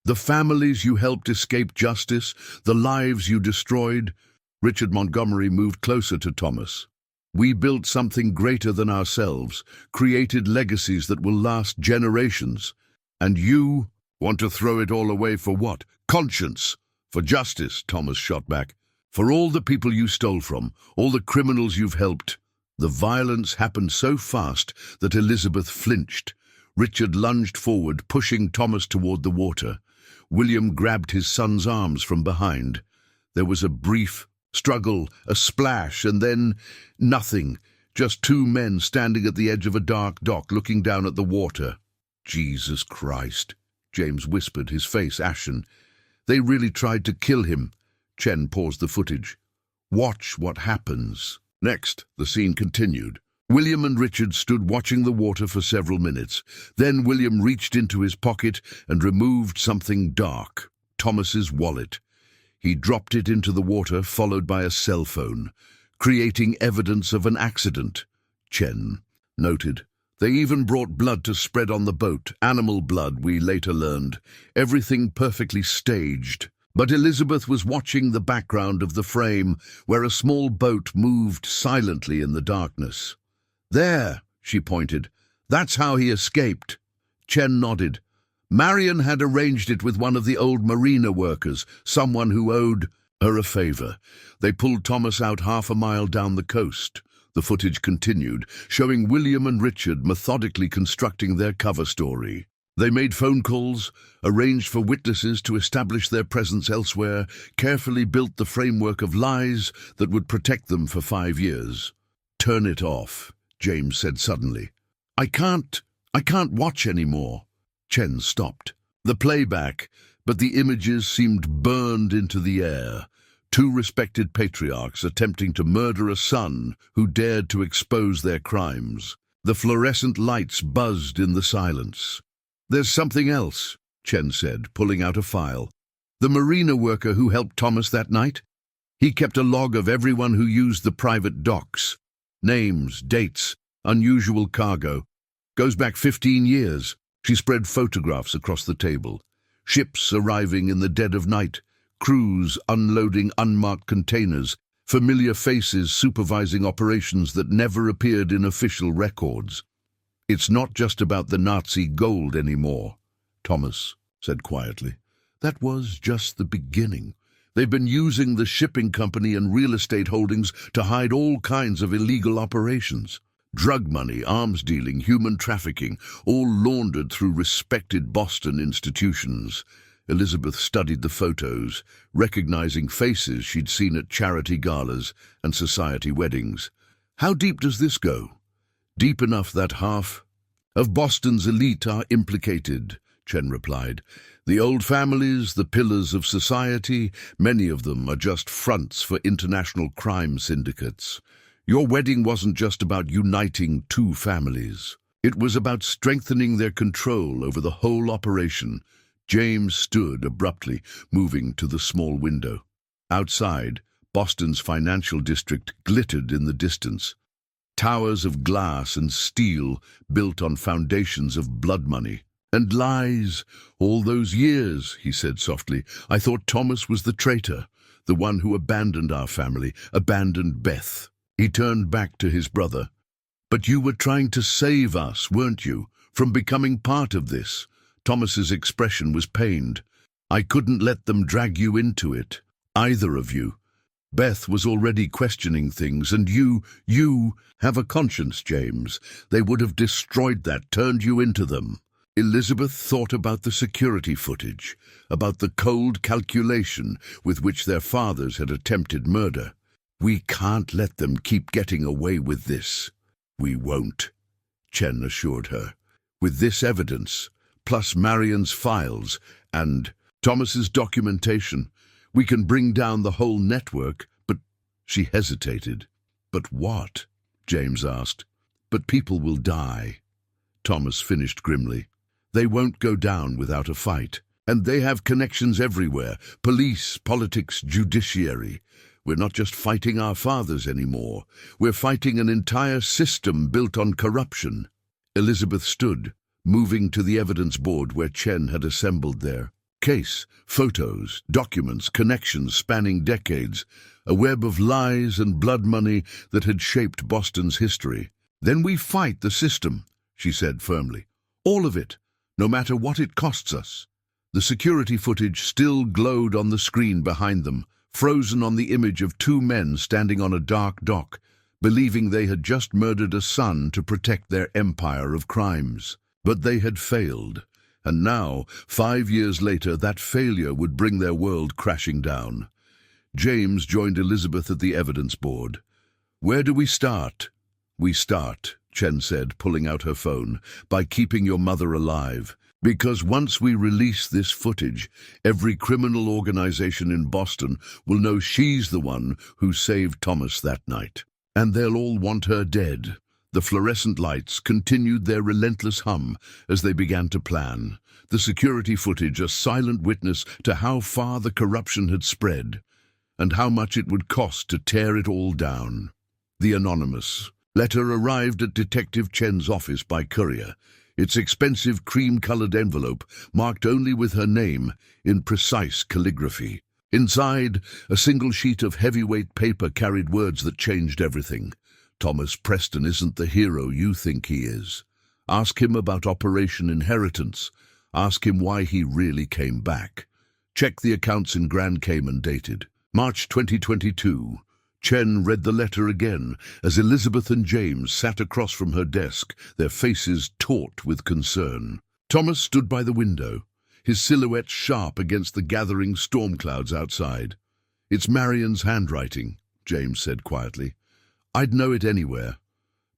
Speaker 1: The families you helped escape justice, the lives you destroyed. Richard Montgomery moved closer to Thomas. We built something greater than ourselves, created legacies that will last generations. And you want to throw it all away for what? Conscience. For justice, Thomas shot back. For all the people you stole from, all the criminals you've helped. The violence happened so fast that Elizabeth flinched. Richard lunged forward, pushing Thomas toward the water. William grabbed his son's arms from behind. There was a brief struggle, a splash, and then nothing. Just two men standing at the edge of a dark dock looking down at the water. Jesus Christ, James whispered, his face ashen. They really tried to kill him. Chen paused the footage. Watch what happens. Next, the scene continued. William and Richard stood watching the water for several minutes. Then William reached into his pocket and removed something dark, Thomas's wallet. He dropped it into the water, followed by a cell phone, creating evidence of an accident, Chen noted. They even brought blood to spread on the boat, animal blood, we later learned. Everything perfectly staged. But Elizabeth was watching the background of the frame, where a small boat moved silently in the darkness. There, she pointed. That's how he escaped. Chen nodded. Marion had arranged it with one of the old marina workers, someone who owed her a favor. They pulled Thomas out half a mile down the coast. The footage continued, showing William and Richard methodically constructing their cover story. They made phone calls, arranged for witnesses to establish their presence elsewhere, carefully built the framework of lies that would protect them for 5 years. Turn it off, James said suddenly. I can't watch anymore. Chen stopped. The playback, but the images seemed burned into the air. Two respected patriarchs attempting to murder a son who dared to expose their crimes. The fluorescent lights buzzed in the silence. There's something else, Chen said, pulling out a file. The marina worker who helped Thomas that night? He kept a log of everyone who used the private docks. Names, dates, unusual cargo. Goes back 15 years. She spread photographs across the table. Ships arriving in the dead of night. Crews unloading unmarked containers. familiar faces supervising operations that never appeared in official records. "It's not just about the Nazi gold anymore," Thomas said quietly. "That was just the beginning. They've been using the shipping company and real estate holdings to hide all kinds of illegal operations. Drug money, arms dealing, human trafficking, all laundered through respected Boston institutions." Elizabeth studied the photos, recognizing faces she'd seen at charity galas and society weddings. "How deep does this go?" "Deep enough that half of Boston's elite are implicated," Chen replied. "The old families, the pillars of society, many of them are just fronts for international crime syndicates. Your wedding wasn't just about uniting two families. It was about strengthening their control over the whole operation." James stood abruptly, moving to the small window. Outside, Boston's financial district glittered in the distance. Towers of glass and steel built on foundations of blood money. "And lies, all those years," he said softly. "I thought Thomas was the traitor, the one who abandoned our family, abandoned Beth." He turned back to his brother. "But you were trying to save us, weren't you, from becoming part of this?" Thomas's expression was pained. "I couldn't let them drag you into it, either of you. Beth was already questioning things, and you have a conscience, James. They would have destroyed that, turned you into them." Elizabeth thought about the security footage, about the cold calculation with which their fathers had attempted murder. "We can't let them keep getting away with this." "We won't," Chen assured her. "With this evidence, plus Marion's files and Thomas's documentation, we can bring down the whole network." "But," she hesitated. "But what?" James asked. "But people will die," Thomas finished grimly. "They won't go down without a fight. And they have connections everywhere. Police, politics, judiciary. We're not just fighting our fathers anymore. We're fighting an entire system built on corruption." Elizabeth stood, moving to the evidence board where Chen had assembled their case. Photos, documents, connections spanning decades. A web of lies and blood money that had shaped Boston's history. "Then we fight the system," she said firmly. "All of it. No matter what it costs us." The security footage still glowed on the screen behind them, frozen on the image of two men standing on a dark dock, believing they had just murdered a son to protect their empire of crimes. But they had failed, and now, 5 years later, that failure would bring their world crashing down. James joined Elizabeth at the evidence board. "Where do we start?" "We start," Chen said, pulling out her phone, "by keeping your mother alive. Because once we release this footage, every criminal organization in Boston will know she's the one who saved Thomas that night. And they'll all want her dead." The fluorescent lights continued their relentless hum as they began to plan. The security footage a silent witness to how far the corruption had spread, and how much it would cost to tear it all down. The anonymous letter arrived at Detective Chen's office by courier, its expensive cream-colored envelope marked only with her name in precise calligraphy. Inside, a single sheet of heavyweight paper carried words that changed everything. "Thomas Preston isn't the hero you think he is. Ask him about Operation Inheritance. Ask him why he really came back. Check the accounts in Grand Cayman dated March 2022. Chen read the letter again as Elizabeth and James sat across from her desk, their faces taut with concern. Thomas stood by the window, his silhouette sharp against the gathering storm clouds outside. "It's Marion's handwriting," James said quietly. "I'd know it anywhere.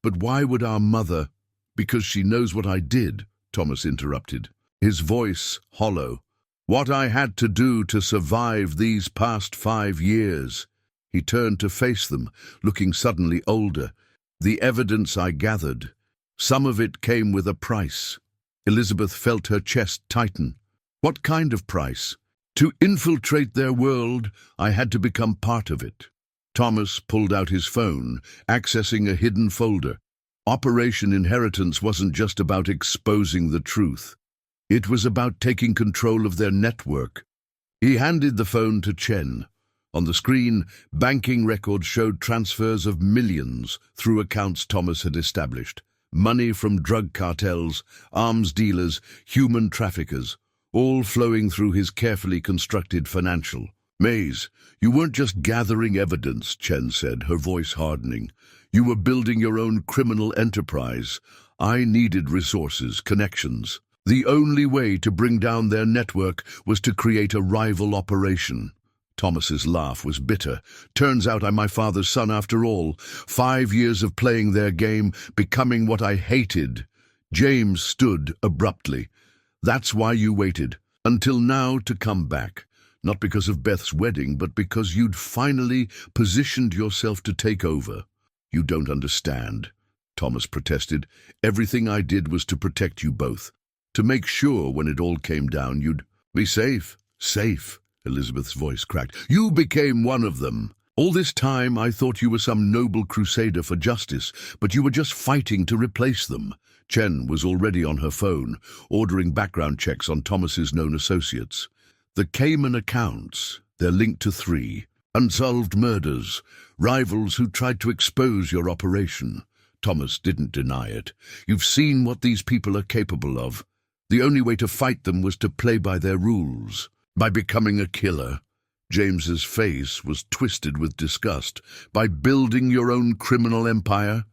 Speaker 1: But why would our mother—" "Because she knows what I did," Thomas interrupted, his voice hollow. "What I had to do to survive these past 5 years. He turned to face them, looking suddenly older. "The evidence I gathered, some of it came with a price." Elizabeth felt her chest tighten. "What kind of price?" "To infiltrate their world, I had to become part of it." Thomas pulled out his phone, accessing a hidden folder. Operation Inheritance wasn't just about exposing the truth. It was about taking control of their network. He handed the phone to Chen. On the screen, banking records showed transfers of millions through accounts Thomas had established. Money from drug cartels, arms dealers, human traffickers, all flowing through his carefully constructed financial. "Maze, you weren't just gathering evidence," Chen said, her voice hardening. "You were building your own criminal enterprise. I needed resources, connections. The only way to bring down their network was to create a rival operation." Thomas's laugh was bitter. "Turns out I'm my father's son after all. 5 years of playing their game, becoming what I hated." James stood abruptly. "That's why you waited, until now, to come back. Not because of Beth's wedding, but because you'd finally positioned yourself to take over." "You don't understand," Thomas protested. "Everything I did was to protect you both. To make sure when it all came down you'd be safe." "Safe?" Elizabeth's voice cracked. "You became one of them. All this time I thought you were some noble crusader for justice, but you were just fighting to replace them." Chen was already on her phone, ordering background checks on Thomas's known associates. "The Cayman accounts, they're linked to 3 unsolved murders, rivals who tried to expose your operation." Thomas didn't deny it. "You've seen what these people are capable of. The only way to fight them was to play by their rules. By becoming a killer." James's face was twisted with disgust. "By building your own criminal empire?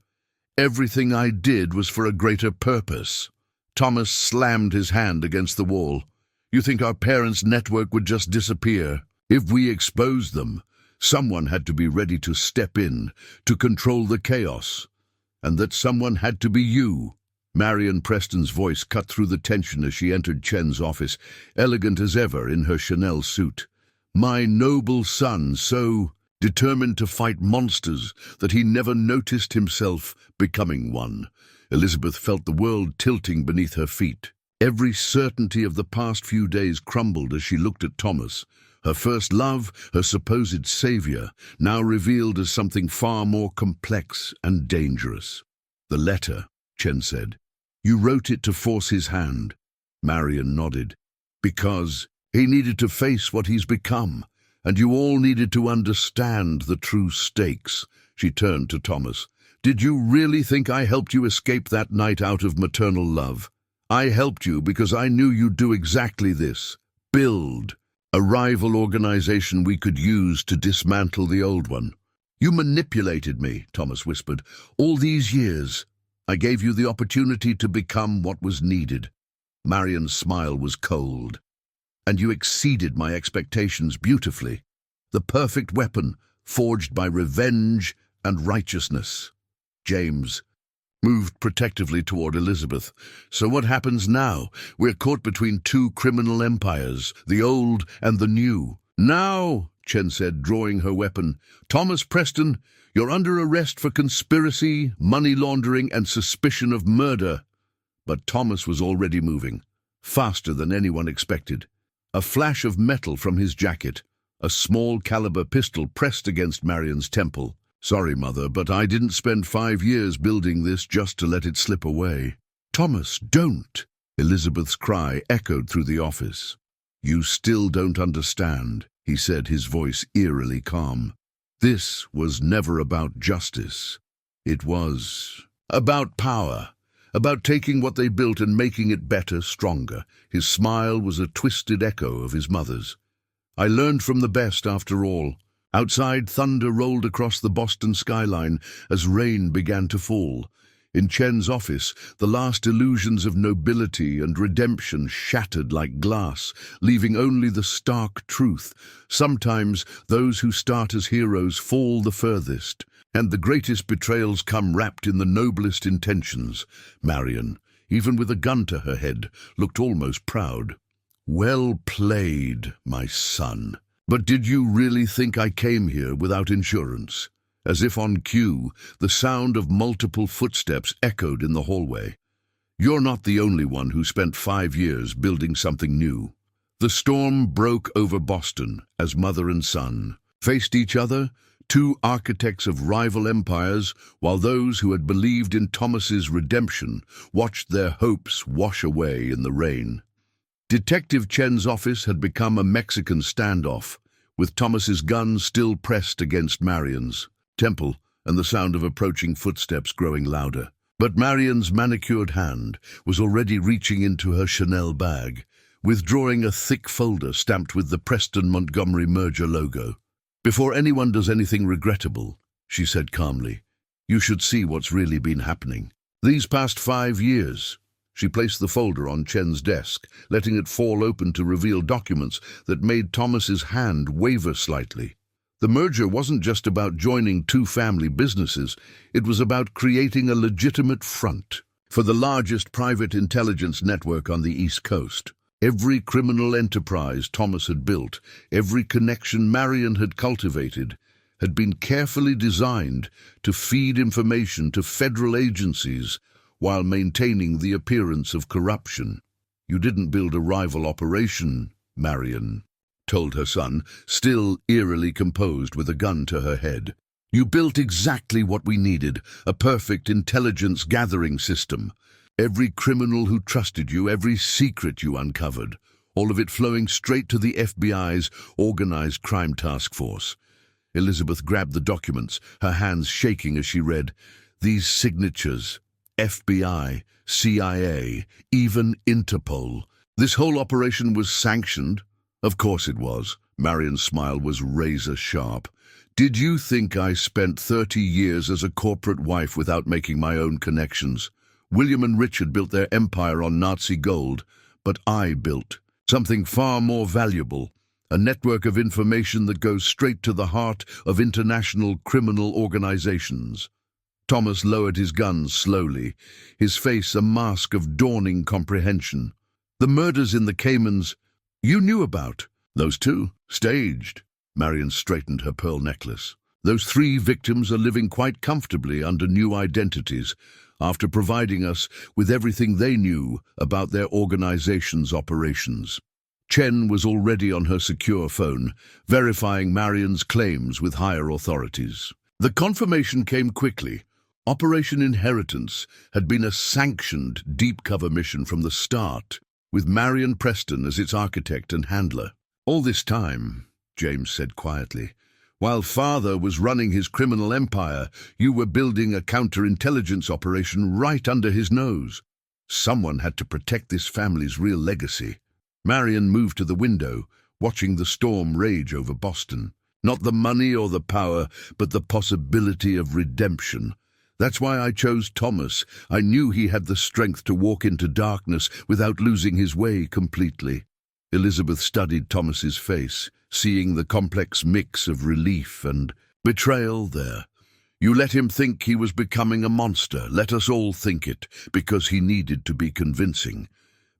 Speaker 1: Everything I did was for a greater purpose." Thomas slammed his hand against the wall. "You think our parents' network would just disappear? If we exposed them, someone had to be ready to step in, to control the chaos. And that someone had to be you." Marion Preston's voice cut through the tension as she entered Chen's office, elegant as ever in her Chanel suit. "My noble son, so determined to fight monsters that he never noticed himself becoming one." Elizabeth felt the world tilting beneath her feet. Every certainty of the past few days crumbled as she looked at Thomas. Her first love, her supposed savior, now revealed as something far more complex and dangerous. "The letter," Chen said. "You wrote it to force his hand." Marion nodded. "Because he needed to face what he's become, and you all needed to understand the true stakes." She turned to Thomas. "Did you really think I helped you escape that night out of maternal love? I helped you because I knew you'd do exactly this. Build a rival organization we could use to dismantle the old one." "You manipulated me," Thomas whispered. "All these years. I gave you the opportunity to become what was needed." Marion's smile was cold. "And you exceeded my expectations beautifully. The perfect weapon, forged by revenge and righteousness." James moved protectively toward Elizabeth. "So what happens now? We're caught between 2 criminal empires, the old and the new." "Now," Chen said, drawing her weapon, "Thomas Preston, you're under arrest for conspiracy, money laundering, and suspicion of murder." But Thomas was already moving, faster than anyone expected. A flash of metal from his jacket, a small caliber pistol pressed against Marion's temple. "Sorry, Mother, but I didn't spend 5 years building this just to let it slip away." "Thomas, don't!" Elizabeth's cry echoed through the office. "You still don't understand," he said, his voice eerily calm. "This was never about justice. It was about power, about taking what they built and making it better, stronger." His smile was a twisted echo of his mother's. "I learned from the best, after all." Outside, thunder rolled across the Boston skyline as rain began to fall. In Chen's office, the last illusions of nobility and redemption shattered like glass, leaving only the stark truth. Sometimes those who start as heroes fall the furthest, and the greatest betrayals come wrapped in the noblest intentions. Marion, even with a gun to her head, looked almost proud. "Well played, my son. But did you really think I came here without insurance?" As if on cue, the sound of multiple footsteps echoed in the hallway. "You're not the only one who spent 5 years building something new." The storm broke over Boston as mother and son faced each other, 2 architects of rival empires, while those who had believed in Thomas's redemption watched their hopes wash away in the rain. Detective Chen's office had become a Mexican standoff, with Thomas's gun still pressed against Marion's temple and the sound of approaching footsteps growing louder. But Marion's manicured hand was already reaching into her Chanel bag, withdrawing a thick folder stamped with the Preston Montgomery merger logo. "Before anyone does anything regrettable," she said calmly, "you should see what's really been happening. These past 5 years." She placed the folder on Chen's desk, letting it fall open to reveal documents that made Thomas's hand waver slightly. The merger wasn't just about joining two family businesses, it was about creating a legitimate front for the largest private intelligence network on the East Coast. Every criminal enterprise Thomas had built, every connection Marion had cultivated, had been carefully designed to feed information to federal agencies while maintaining the appearance of corruption. "You didn't build a rival operation," Marion told her son, still eerily composed with a gun to her head. "You built exactly what we needed, a perfect intelligence gathering system. Every criminal who trusted you, every secret you uncovered, all of it flowing straight to the FBI's Organized Crime Task Force." Elizabeth grabbed the documents, her hands shaking as she read. These signatures, FBI, CIA, even Interpol. This whole operation was sanctioned. Of course it was. Marion's smile was razor sharp. "Did you think I spent 30 years as a corporate wife without making my own connections? William and Richard built their empire on Nazi gold, but I built something far more valuable, a network of information that goes straight to the heart of international criminal organizations." Thomas lowered his gun slowly, his face a mask of dawning comprehension. "The murders in the Caymans you knew about. Those two, staged." Marion straightened her pearl necklace. "Those 3 victims are living quite comfortably under new identities, after providing us with everything they knew about their organization's operations." Chen was already on her secure phone, verifying Marion's claims with higher authorities. The confirmation came quickly. Operation Inheritance had been a sanctioned deep-cover mission from the start, with Marion Preston as its architect and handler. "All this time," James said quietly, "while Father was running his criminal empire, you were building a counterintelligence operation right under his nose. Someone had to protect this family's real legacy." Marion moved to the window, watching the storm rage over Boston. "Not the money or the power, but the possibility of redemption. That's why I chose Thomas. I knew he had the strength to walk into darkness without losing his way completely." Elizabeth studied Thomas's face, seeing the complex mix of relief and betrayal there. "You let him think he was becoming a monster. Let us all think it, because he needed to be convincing."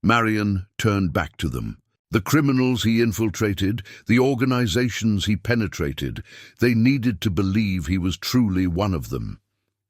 Speaker 1: Marion turned back to them. The criminals he infiltrated, the organizations he penetrated, they needed to believe he was truly one of them.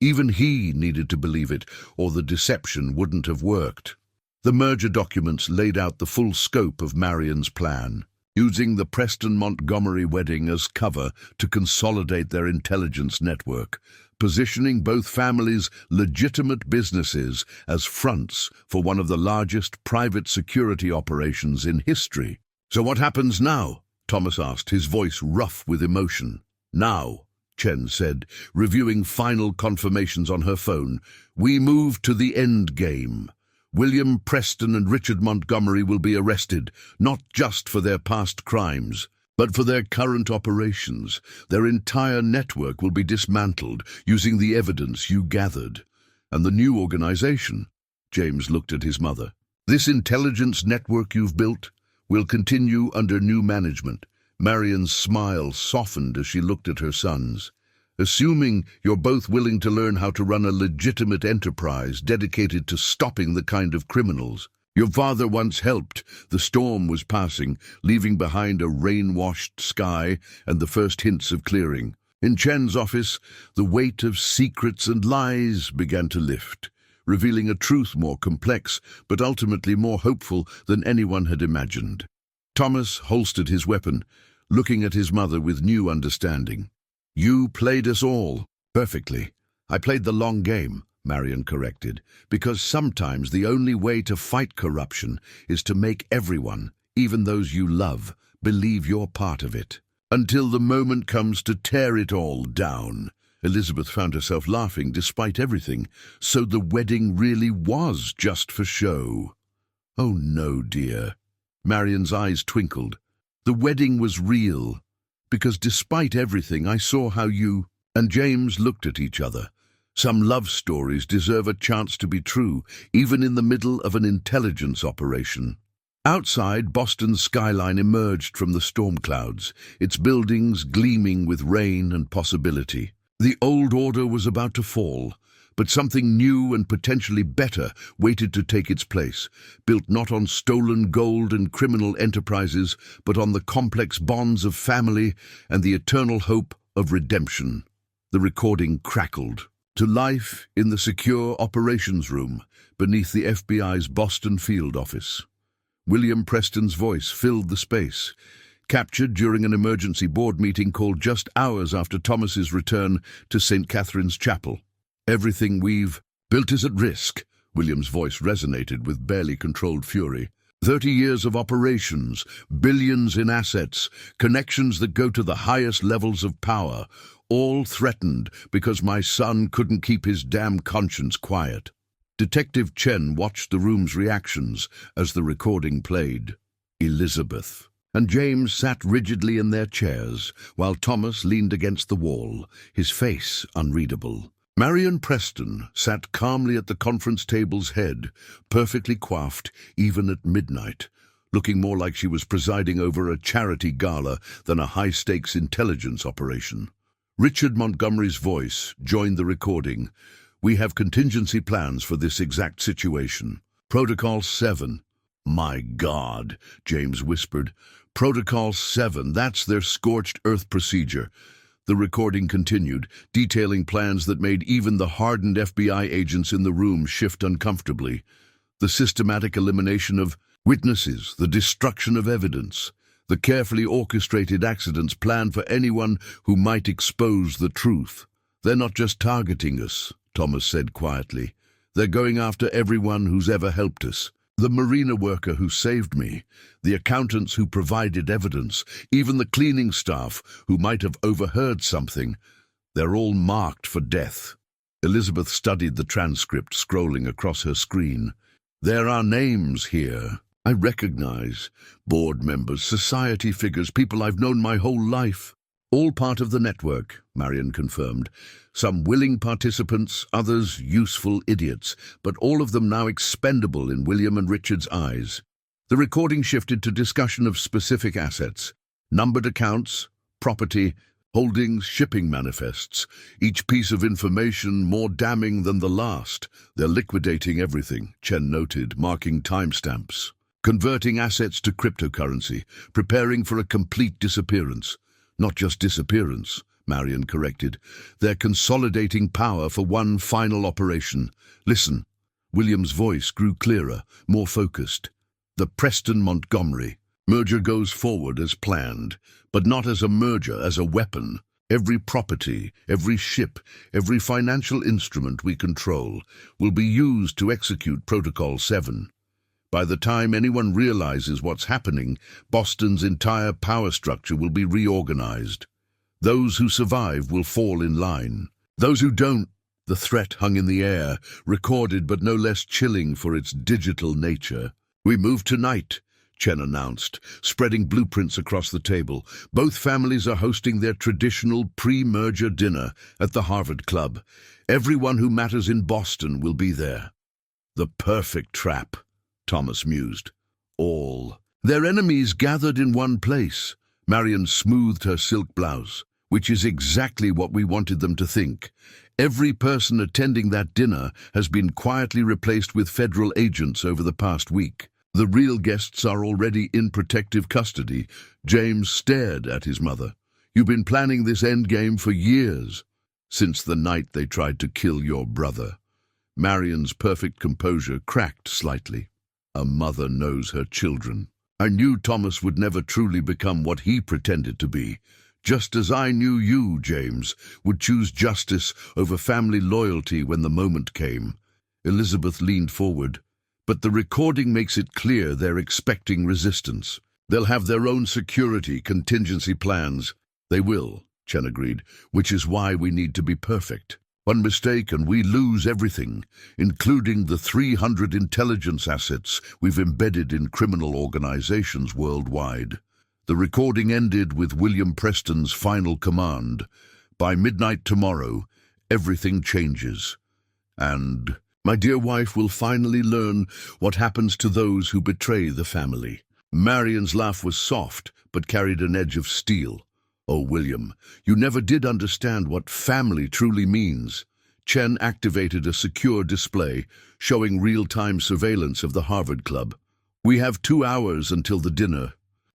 Speaker 1: Even he needed to believe it, or the deception wouldn't have worked. The merger documents laid out the full scope of Marion's plan, using the Preston Montgomery wedding as cover to consolidate their intelligence network, positioning both families' legitimate businesses as fronts for one of the largest private security operations in history. "So what happens now?" Thomas asked, his voice rough with emotion. "Now," Chen said, reviewing final confirmations on her phone, "we move to the end game. William Preston and Richard Montgomery will be arrested, not just for their past crimes, but for their current operations. Their entire network will be dismantled using the evidence you gathered. And the new organization," James looked at his mother, "this intelligence network you've built will continue under new management." Marion's smile softened as she looked at her sons. "Assuming you're both willing to learn how to run a legitimate enterprise dedicated to stopping the kind of criminals your father once helped." The storm was passing, leaving behind a rain-washed sky and the first hints of clearing. In Chen's office, the weight of secrets and lies began to lift, revealing a truth more complex, but ultimately more hopeful than anyone had imagined. Thomas holstered his weapon, looking at his mother with new understanding. "You played us all perfectly. I played the long game," Marion corrected, "because sometimes the only way to fight corruption is to make everyone, even those you love, believe you're part of it." until the moment comes to tear it all down. Elizabeth found herself laughing despite everything. So the wedding really was just for show. Oh no, dear. Marian's eyes twinkled. The wedding was real, because despite everything I saw how you and James looked at each other. Some love stories deserve a chance to be true, even in the middle of an intelligence operation. Outside, Boston's skyline emerged from the storm clouds, its buildings gleaming with rain and possibility. The old order was about to fall, but something new and potentially better waited to take its place, built not on stolen gold and criminal enterprises, but on the complex bonds of family and the eternal hope of redemption. The recording crackled to life in the secure operations room beneath the FBI's Boston field office. William Preston's voice filled the space, captured during an emergency board meeting called just hours after Thomas's return to St. Catherine's Chapel. "Everything we've built is at risk," William's voice resonated with barely controlled fury. 30 years of operations, billions in assets, connections that go to the highest levels of power, all threatened because my son couldn't keep his damn conscience quiet. Detective Chen watched the room's reactions as the recording played. Elizabeth and James sat rigidly in their chairs, while Thomas leaned against the wall, his face unreadable. Marian Preston sat calmly at the conference table's head, perfectly coiffed, even at midnight, looking more like she was presiding over a charity gala than a high-stakes intelligence operation. Richard Montgomery's voice joined the recording. "We have contingency plans for this exact situation. Protocol 7. "My God," James whispered. "Protocol 7, that's their scorched earth procedure." The recording continued, detailing plans that made even the hardened FBI agents in the room shift uncomfortably. The systematic elimination of witnesses, the destruction of evidence, the carefully orchestrated accidents planned for anyone who might expose the truth. "They're not just targeting us," Thomas said quietly. "They're going after everyone who's ever helped us. The marina worker who saved me, the accountants who provided evidence, even the cleaning staff who might have overheard something. They're all marked for death." Elizabeth studied the transcript scrolling across her screen. "There are names here I recognize. Board members, society figures, people I've known my whole life. All part of the network," Marian confirmed. "Some willing participants, others useful idiots, but all of them now expendable in William and Richard's eyes." The recording shifted to discussion of specific assets, numbered accounts, property, holdings, shipping manifests. Each piece of information more damning than the last. "They're liquidating everything," Chen noted, marking timestamps. "Converting assets to cryptocurrency, preparing for a complete disappearance." "Not just disappearance," Marian corrected. "They're consolidating power for one final operation. Listen." William's voice grew clearer, more focused. "The Preston-Montgomery merger goes forward as planned, but not as a merger, as a weapon. Every property, every ship, every financial instrument we control will be used to execute Protocol 7. By the time anyone realizes what's happening, Boston's entire power structure will be reorganized. Those who survive will fall in line. Those who don't." The threat hung in the air, recorded but no less chilling for its digital nature. "We move tonight," Chen announced, spreading blueprints across the table. "Both families are hosting their traditional pre-merger dinner at the Harvard Club. Everyone who matters in Boston will be there." "The perfect trap," Thomas mused. "All their enemies gathered in one place." Marian smoothed her silk blouse. "Which is exactly what we wanted them to think. Every person attending that dinner has been quietly replaced with federal agents over the past week. The real guests are already in protective custody." James stared at his mother. "You've been planning this endgame for years." "Since the night they tried to kill your brother." Marian's perfect composure cracked slightly. "A mother knows her children. I knew Thomas would never truly become what he pretended to be. Just as I knew you, James, would choose justice over family loyalty when the moment came." Elizabeth leaned forward. "But the recording makes it clear they're expecting resistance. They'll have their own security contingency plans. They will, Chen agreed, which is why we need to be perfect. One mistake and we lose everything, including the 300 intelligence assets we've embedded in criminal organizations worldwide. The recording ended with William Preston's final command. By midnight tomorrow, everything changes. And my dear wife will finally learn what happens to those who betray the family. Marian's laugh was soft, but carried an edge of steel. Oh, William, you never did understand what family truly means. Chen activated a secure display, showing real-time surveillance of the Harvard Club. We have 2 hours until the dinner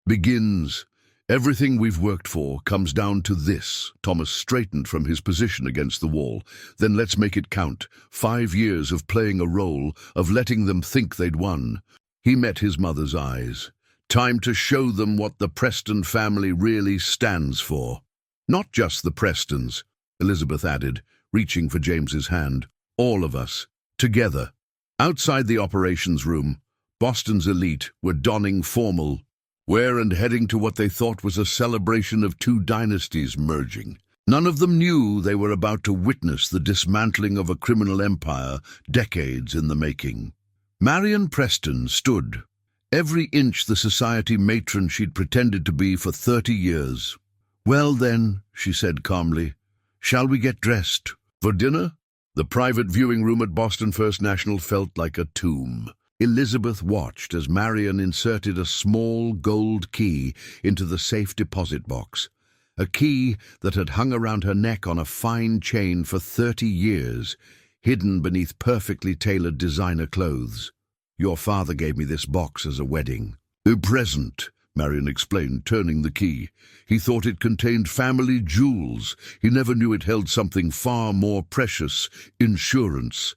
Speaker 1: begins. Everything we've worked for comes down to this. Thomas straightened from his position against the wall. Then let's make it count. 5 years of playing a role, of letting them think they'd won. He met his mother's eyes. Time to show them what the Preston family really stands for. Not just the Prestons, Elizabeth added, reaching for James's hand. All of us, together. Outside the operations room, Boston's elite were donning formal wear and heading to what they thought was a celebration of 2 dynasties merging. None of them knew they were about to witness the dismantling of a criminal empire decades in the making. Marian Preston stood, every inch the society matron she'd pretended to be for 30 years. "Well then," she said calmly, "shall we get dressed for dinner?" The private viewing room at Boston First National felt like a tomb. Elizabeth watched as Marian inserted a small gold key into the safe deposit box, a key that had hung around her neck on a fine chain for 30 years, hidden beneath perfectly tailored designer clothes. "Your father gave me this box as a wedding." "A present," Marian explained, turning the key. "He thought it contained family jewels. He never knew it held something far more precious, insurance."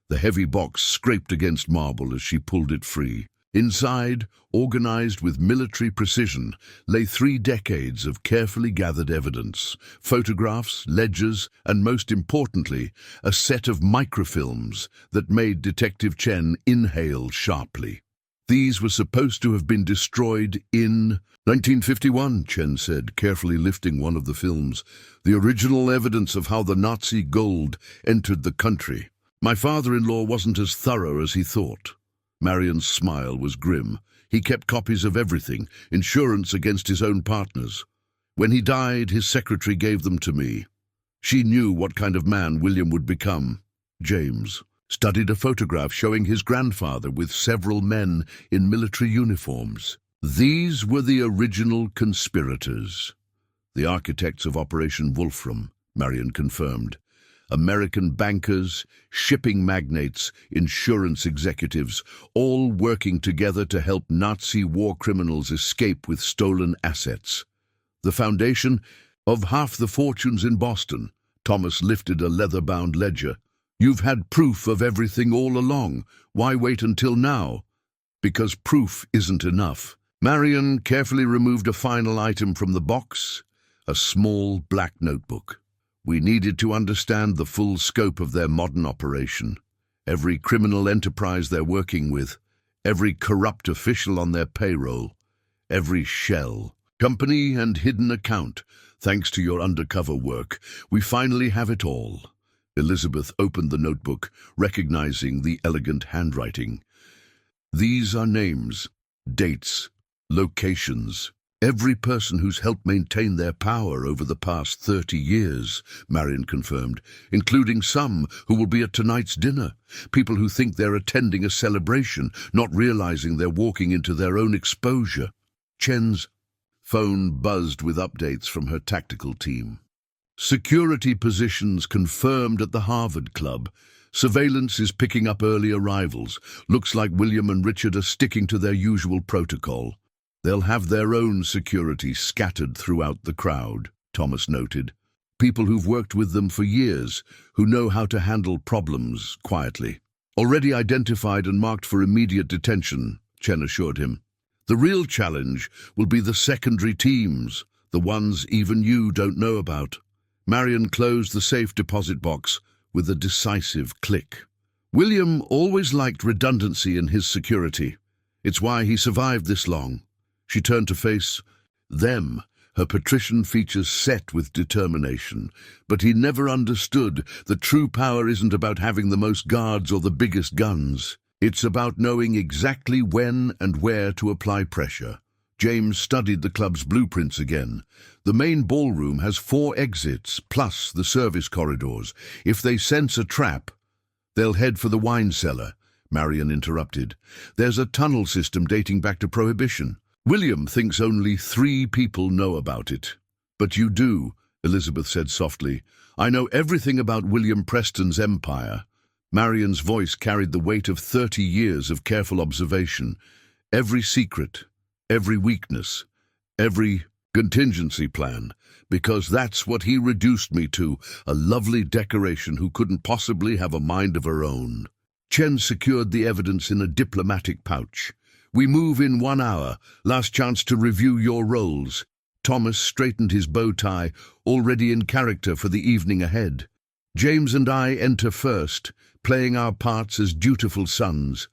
Speaker 1: The heavy box scraped against marble as she pulled it free. Inside, organized with military precision, lay 3 decades of carefully gathered evidence, photographs, ledgers, and most importantly, a set of microfilms that made Detective Chen inhale sharply. "These were supposed to have been destroyed in 1951, Chen said, carefully lifting one of the films, "the original evidence of how the Nazi gold entered the country. My father-in-law wasn't as thorough as he thought." Marian's smile was grim. "He kept copies of everything, insurance against his own partners. When he died, his secretary gave them to me. She knew what kind of man William would become." James studied a photograph showing his grandfather with several men in military uniforms. "These were the original conspirators." "The architects of Operation Wolfram," Marian confirmed. "American bankers, shipping magnates, insurance executives, all working together to help Nazi war criminals escape with stolen assets. The foundation of half the fortunes in Boston." Thomas lifted a leather-bound ledger. "You've had proof of everything all along. Why wait until now?" "Because proof isn't enough." Marian carefully removed a final item from the box, a small black notebook. "We needed to understand the full scope of their modern operation. Every criminal enterprise they're working with, every corrupt official on their payroll, every shell, company and hidden account. Thanks to your undercover work, we finally have it all." Elizabeth opened the notebook, recognizing the elegant handwriting. "These are names, dates, locations. Every person who's helped maintain their power over the past 30 years, Marian confirmed, including some who will be at tonight's dinner. People who think they're attending a celebration, not realizing they're walking into their own exposure." Chen's phone buzzed with updates from her tactical team. "Security positions confirmed at the Harvard Club. Surveillance is picking up early arrivals. Looks like William and Richard are sticking to their usual protocol. They'll have their own security scattered throughout the crowd," Thomas noted. "People who've worked with them for years, who know how to handle problems quietly. Already identified and marked for immediate detention," Chen assured him. "The real challenge will be the secondary teams, the ones even you don't know about." Marian closed the safe deposit box with a decisive click. "William always liked redundancy in his security. It's why he survived this long." She turned to face them, her patrician features set with determination. But he never understood that true power isn't about having the most guards or the biggest guns. It's about knowing exactly when and where to apply pressure. James studied the club's blueprints again. The main ballroom has 4 exits, plus the service corridors. If they sense a trap, they'll head for the wine cellar. Marion interrupted. There's a tunnel system dating back to Prohibition. William thinks only 3 people know about it. But you do, Elizabeth said softly. I know everything about William Preston's empire. Marion's voice carried the weight of 30 years of careful observation. Every secret, every weakness, every contingency plan, because that's what he reduced me to, a lovely decoration who couldn't possibly have a mind of her own. Chen secured the evidence in a diplomatic pouch. We move in 1 hour. Last chance to review your roles. Thomas straightened his bow tie, already in character for the evening ahead. James and I enter first, playing our parts as dutiful sons.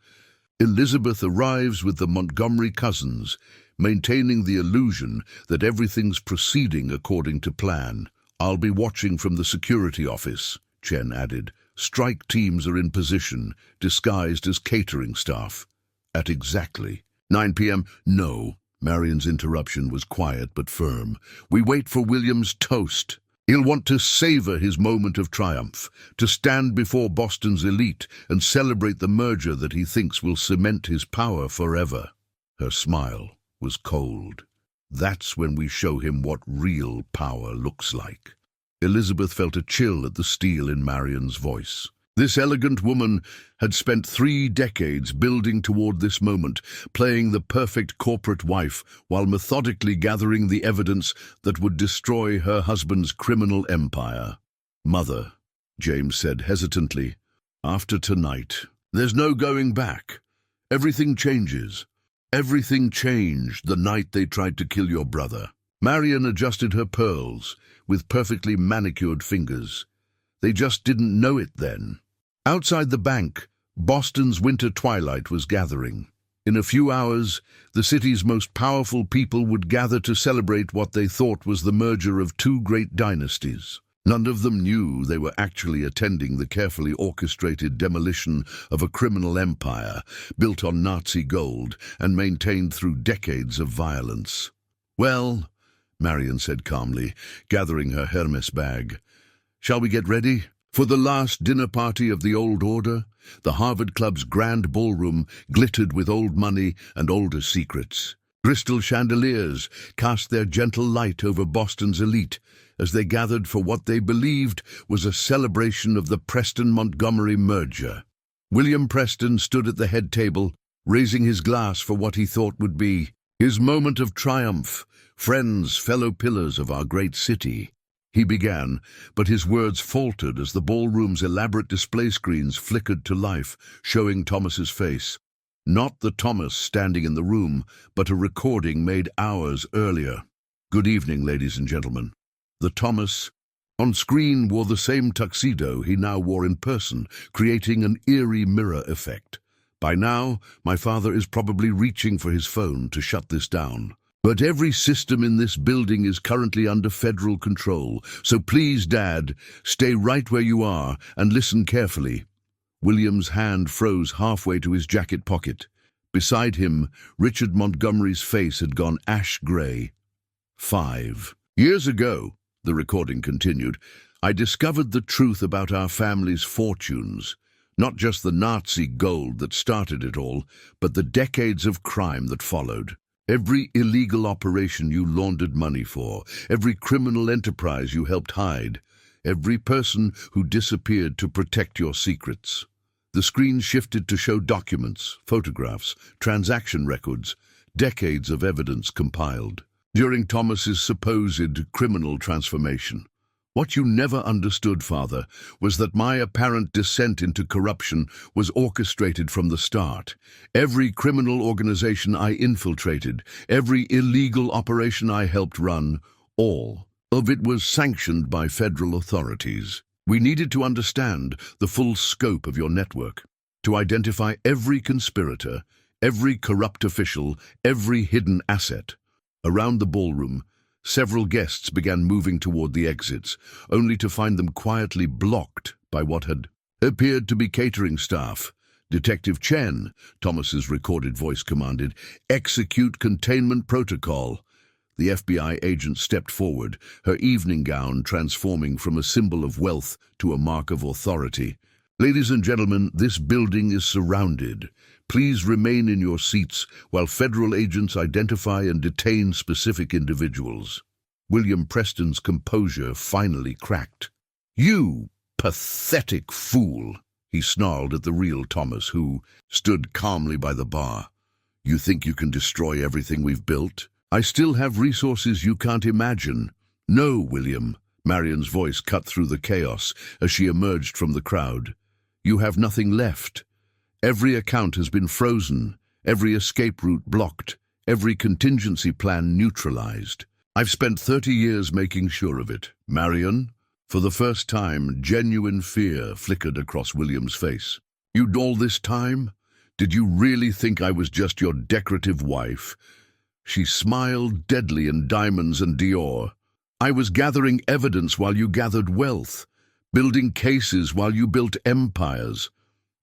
Speaker 1: Elizabeth arrives with the Montgomery cousins, maintaining the illusion that everything's proceeding according to plan. I'll be watching from the security office, Chen added. Strike teams are in position, disguised as catering staff. At exactly 9 p.m. No. Marion's interruption was quiet but firm. We wait for William's toast. He'll want to savor his moment of triumph, to stand before Boston's elite and celebrate the merger that he thinks will cement his power forever. Her smile was cold. That's when we show him what real power looks like. Elizabeth felt a chill at the steel in Marion's voice. This elegant woman had spent 3 decades building toward this moment, playing the perfect corporate wife while methodically gathering the evidence that would destroy her husband's criminal empire. Mother, James said hesitantly, after tonight, there's no going back. Everything changes. Everything changed the night they tried to kill your brother. Marion adjusted her pearls with perfectly manicured fingers. They just didn't know it then. Outside the bank, Boston's winter twilight was gathering. In a few hours, the city's most powerful people would gather to celebrate what they thought was the merger of 2 great dynasties. None of them knew they were actually attending the carefully orchestrated demolition of a criminal empire built on Nazi gold and maintained through decades of violence. Well, Marion said calmly, gathering her Hermes bag, shall we get ready? For the last dinner party of the old order, the Harvard Club's grand ballroom glittered with old money and older secrets. Crystal chandeliers cast their gentle light over Boston's elite as they gathered for what they believed was a celebration of the Preston-Montgomery merger. William Preston stood at the head table, raising his glass for what he thought would be his moment of triumph. Friends, fellow pillars of our great city. He began, but his words faltered as the ballroom's elaborate display screens flickered to life, showing Thomas's face. Not the Thomas standing in the room, but a recording made hours earlier. Good evening, ladies and gentlemen. The Thomas on screen wore the same tuxedo he now wore in person, creating an eerie mirror effect. By now, my father is probably reaching for his phone to shut this down. But every system in this building is currently under federal control, so please, Dad, stay right where you are and listen carefully. William's hand froze halfway to his jacket pocket. Beside him, Richard Montgomery's face had gone ash-gray. 5 years ago, the recording continued, I discovered the truth about our family's fortunes. Not just the Nazi gold that started it all, but the decades of crime that followed. Every illegal operation you laundered money for, every criminal enterprise you helped hide, every person who disappeared to protect your secrets. The screen shifted to show documents, photographs, transaction records, decades of evidence compiled. During Thomas's supposed criminal transformation. What you never understood, Father, was that my apparent descent into corruption was orchestrated from the start. Every criminal organization I infiltrated, every illegal operation I helped run, all of it was sanctioned by federal authorities. We needed to understand the full scope of your network, to identify every conspirator, every corrupt official, every hidden asset. Around the ballroom, Several guests began moving toward the exits, only to find them quietly blocked by what had appeared to be catering staff. "Detective Chen," Thomas's recorded voice commanded, "execute containment protocol." The FBI agent stepped forward, her evening gown transforming from a symbol of wealth to a mark of authority. "Ladies and gentlemen, this building is surrounded. Please remain in your seats while federal agents identify and detain specific individuals." William Preston's composure finally cracked. "You pathetic fool," he snarled at the real Thomas, who stood calmly by the bar. "You think you can destroy everything we've built? I still have resources you can't imagine." "No, William," Marion's voice cut through the chaos as she emerged from the crowd. "You have nothing left. Every account has been frozen, every escape route blocked, every contingency plan neutralized. I've spent 30 years making sure of it." "Marion?" For the first time, genuine fear flickered across William's face. "You'd all this time? Did you really think I was just your decorative wife?" She smiled, deadly in diamonds and Dior. "I was gathering evidence while you gathered wealth, building cases while you built empires.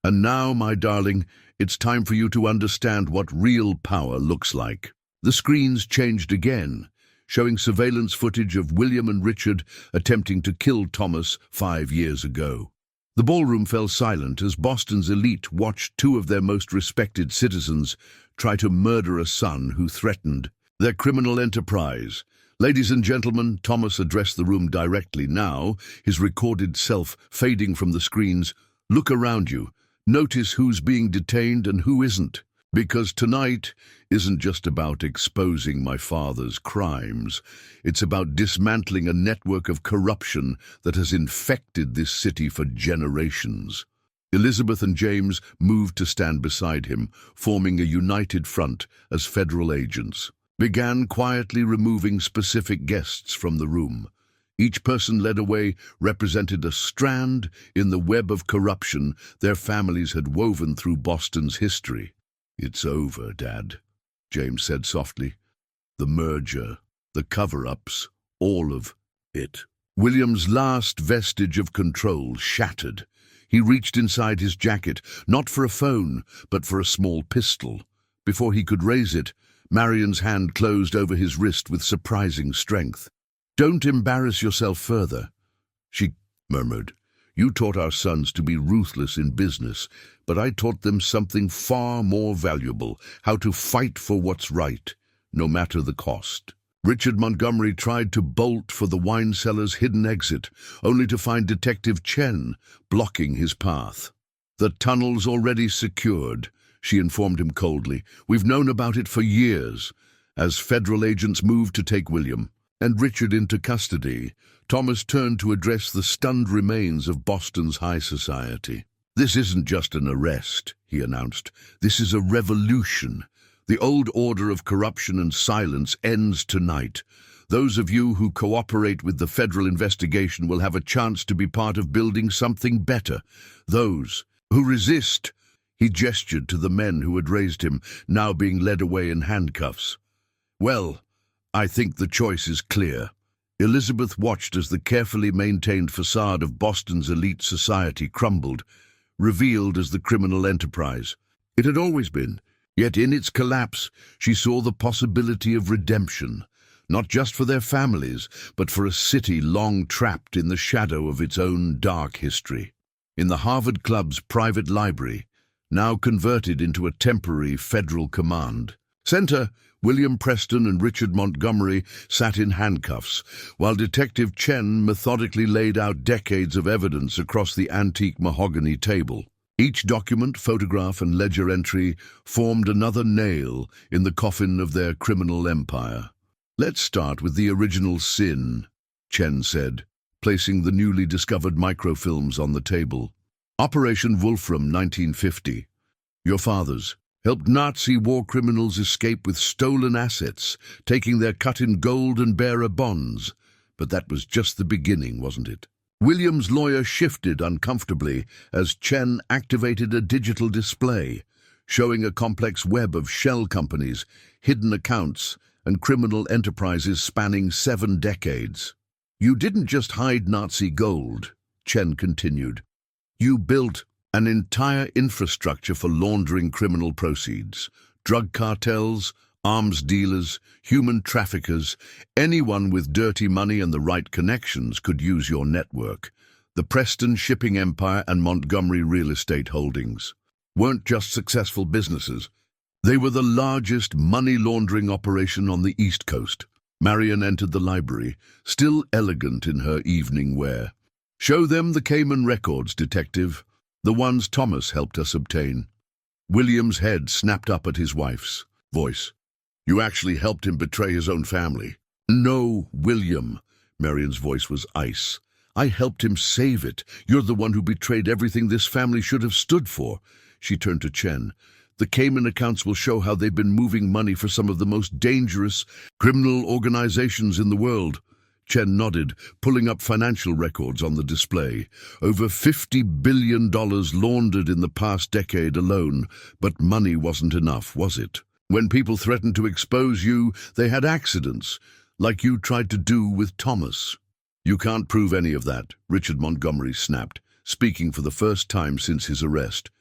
Speaker 1: And now, my darling, it's time for you to understand what real power looks like." The screens changed again, showing surveillance footage of William and Richard attempting to kill Thomas 5 years ago. The ballroom fell silent as Boston's elite watched two of their most respected citizens try to murder a son who threatened their criminal enterprise. "Ladies and gentlemen," Thomas addressed the room directly now, his recorded self fading from the screens, "look around you. Notice who's being detained and who isn't. Because tonight isn't just about exposing my father's crimes. It's about dismantling a network of corruption that has infected this city for generations." Elizabeth and James moved to stand beside him, forming a united front as federal agents. Began quietly removing specific guests from the room. Each person led away represented a strand in the web of corruption their families had woven through Boston's history. "It's over, Dad," James said softly. "The merger, the cover-ups, all of it." William's last vestige of control shattered. He reached inside his jacket, not for a phone, but for a small pistol. Before he could raise it, Marion's hand closed over his wrist with surprising strength. "Don't embarrass yourself further," she murmured. "You taught our sons to be ruthless in business, but I taught them something far more valuable, how to fight for what's right, no matter the cost." Richard Montgomery tried to bolt for the wine cellar's hidden exit, only to find Detective Chen blocking his path. "The tunnel's already secured," she informed him coldly. "We've known about it for years." As federal agents moved to take William and Richard into custody, Thomas turned to address the stunned remains of Boston's high society. "This isn't just an arrest," he announced. "This is a revolution. The old order of corruption and silence ends tonight. Those of you who cooperate with the federal investigation will have a chance to be part of building something better. Those who resist—" He gestured to the men who had raised him, now being led away in handcuffs. "Well, I think the choice is clear." Elizabeth watched as the carefully maintained facade of Boston's elite society crumbled, revealed as the criminal enterprise it had always been. Yet in its collapse, she saw the possibility of redemption, not just for their families, but for a city long trapped in the shadow of its own dark history. In the Harvard Club's private library, now converted into a temporary federal command center, William Preston and Richard Montgomery sat in handcuffs, while Detective Chen methodically laid out decades of evidence across the antique mahogany table. Each document, photograph, and ledger entry formed another nail in the coffin of their criminal empire. "Let's start with the original sin," Chen said, placing the newly discovered microfilms on the table. "Operation Wolfram, 1950. Your fathers helped Nazi war criminals escape with stolen assets, taking their cut in gold and bearer bonds. But that was just the beginning, wasn't it?" William's lawyer shifted uncomfortably as Chen activated a digital display, showing a complex web of shell companies, hidden accounts, and criminal enterprises spanning 7 decades. You didn't just hide Nazi gold, Chen continued. You built an entire infrastructure for laundering criminal proceeds. Drug cartels, arms dealers, human traffickers, anyone with dirty money and the right connections could use your network. The Preston shipping empire and Montgomery real estate holdings weren't just successful businesses. They were the largest money laundering operation on the East Coast. Marion entered the library, still elegant in her evening wear. Show them the Cayman records, detective. The ones Thomas helped us obtain. William's head snapped up at his wife's voice. You actually helped him betray his own family. No, William. Marion's voice was ice. I helped him save it. You're the one who betrayed everything this family should have stood for. She turned to Chen. The Cayman accounts will show how they've been moving money for some of the most dangerous criminal organizations in the world. Chen nodded, pulling up financial records on the display. Over $50 billion laundered in the past decade alone. But money wasn't enough, was it? When people threatened to expose you, they had accidents, like you tried to do with Thomas. You can't prove any of that, Richard Montgomery snapped, speaking for the first time since his arrest.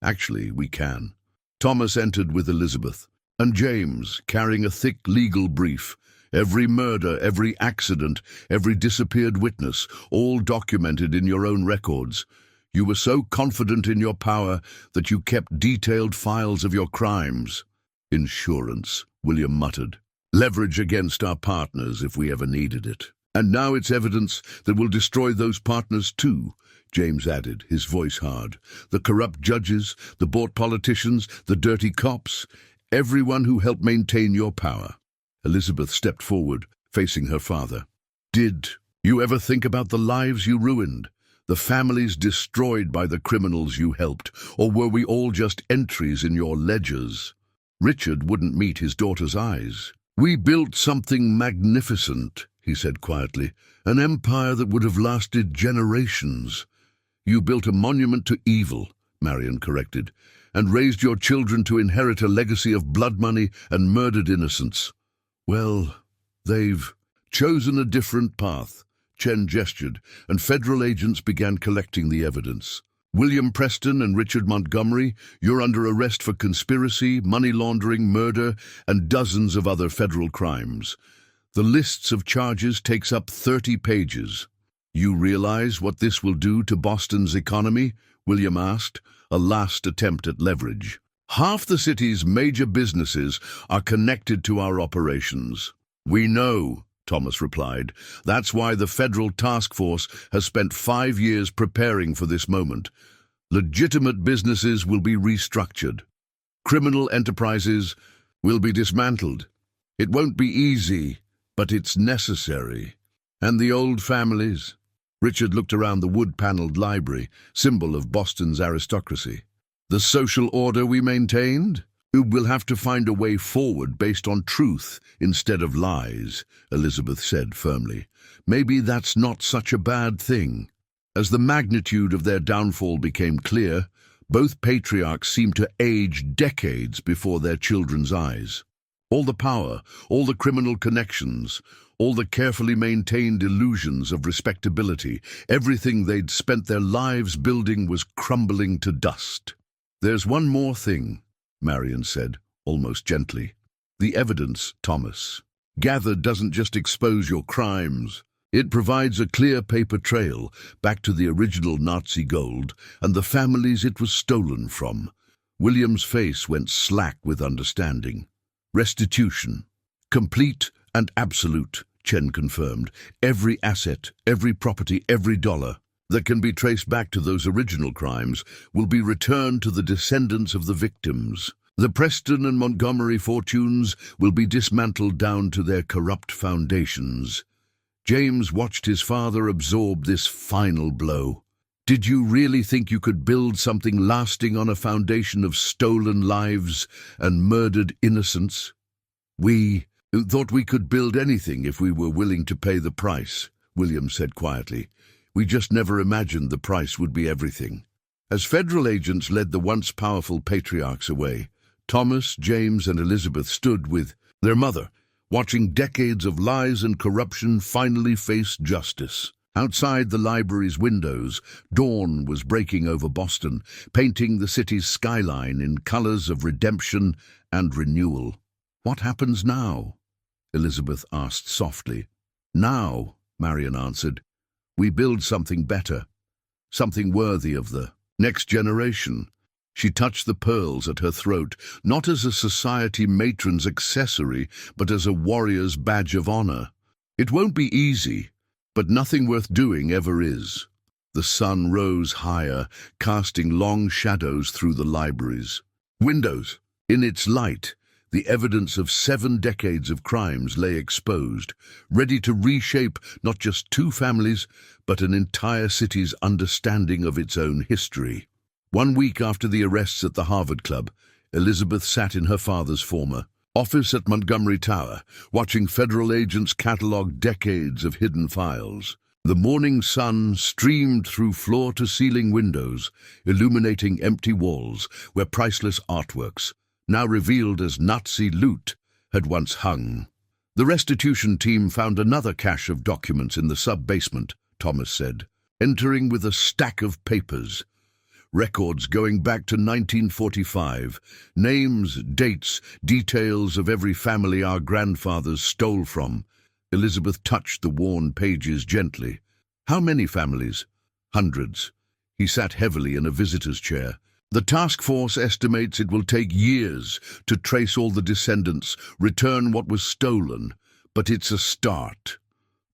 Speaker 1: Actually, we can. Thomas entered with Elizabeth, and James, carrying a thick legal brief. Every murder, every accident, every disappeared witness, all documented in your own records. You were so confident in your power that you kept detailed files of your crimes. Insurance, William muttered. Leverage against our partners if we ever needed it. And now it's evidence that will destroy those partners too, James added, his voice hard. The corrupt judges, the bought politicians, the dirty cops, everyone who helped maintain your power. Elizabeth stepped forward, facing her father. Did you ever think about the lives you ruined? The families destroyed by the criminals you helped? Or were we all just entries in your ledgers? Richard wouldn't meet his daughter's eyes. We built something magnificent, he said quietly, an empire that would have lasted generations. You built a monument to evil, Marion corrected, and raised your children to inherit a legacy of blood money and murdered innocents. Well, they've chosen a different path, Chen gestured, and federal agents began collecting the evidence. William Preston and Richard Montgomery, you're under arrest for conspiracy, money laundering, murder, and dozens of other federal crimes. The lists of charges takes up 30 pages. You realize what this will do to Boston's economy? William asked, a last attempt at leverage. Half the city's major businesses are connected to our operations. We know, Thomas replied. That's why the federal task force has spent 5 years preparing for this moment. Legitimate businesses will be restructured. Criminal enterprises will be dismantled. It won't be easy, but it's necessary. And the old families? Richard looked around the wood-paneled library, symbol of Boston's aristocracy. The social order we maintained? We'll have to find a way forward based on truth instead of lies, Elizabeth said firmly. Maybe that's not such a bad thing. As the magnitude of their downfall became clear, both patriarchs seemed to age decades before their children's eyes. All the power, all the criminal connections, all the carefully maintained illusions of respectability, everything they'd spent their lives building was crumbling to dust. There's one more thing, Marion said, almost gently. The evidence, Thomas, gathered doesn't just expose your crimes. It provides a clear paper trail back to the original Nazi gold and the families it was stolen from. William's face went slack with understanding. Restitution. Complete and absolute, Chen confirmed. Every asset, every property, every dollar that can be traced back to those original crimes will be returned to the descendants of the victims. The Preston and Montgomery fortunes will be dismantled down to their corrupt foundations. James watched his father absorb this final blow. Did you really think you could build something lasting on a foundation of stolen lives and murdered innocents? We thought we could build anything if we were willing to pay the price, William said quietly. We just never imagined the price would be everything. As federal agents led the once powerful patriarchs away, Thomas, James, and Elizabeth stood with their mother, watching decades of lies and corruption finally face justice. Outside the library's windows, dawn was breaking over Boston, painting the city's skyline in colors of redemption and renewal. "What happens now?" Elizabeth asked softly. "Now," Marion answered, "we build something better, something worthy of the next generation." She touched the pearls at her throat, not as a society matron's accessory, but as a warrior's badge of honor. "It won't be easy, but nothing worth doing ever is." The sun rose higher, casting long shadows through the library's windows. In its light, the evidence of 7 decades of crimes lay exposed, ready to reshape not just 2 families, but an entire city's understanding of its own history. 1 week after the arrests at the Harvard Club, Elizabeth sat in her father's former office at Montgomery Tower, watching federal agents catalog decades of hidden files. The morning sun streamed through floor-to-ceiling windows, illuminating empty walls where priceless artworks, now revealed as Nazi loot, had once hung. The restitution team found another cache of documents in the sub-basement, Thomas said, entering with a stack of papers. Records going back to 1945, names, dates, details of every family our grandfathers stole from. Elizabeth touched the worn pages gently. "How many families?" "Hundreds." He sat heavily in a visitor's chair. "The task force estimates it will take years to trace all the descendants, return what was stolen, but it's a start."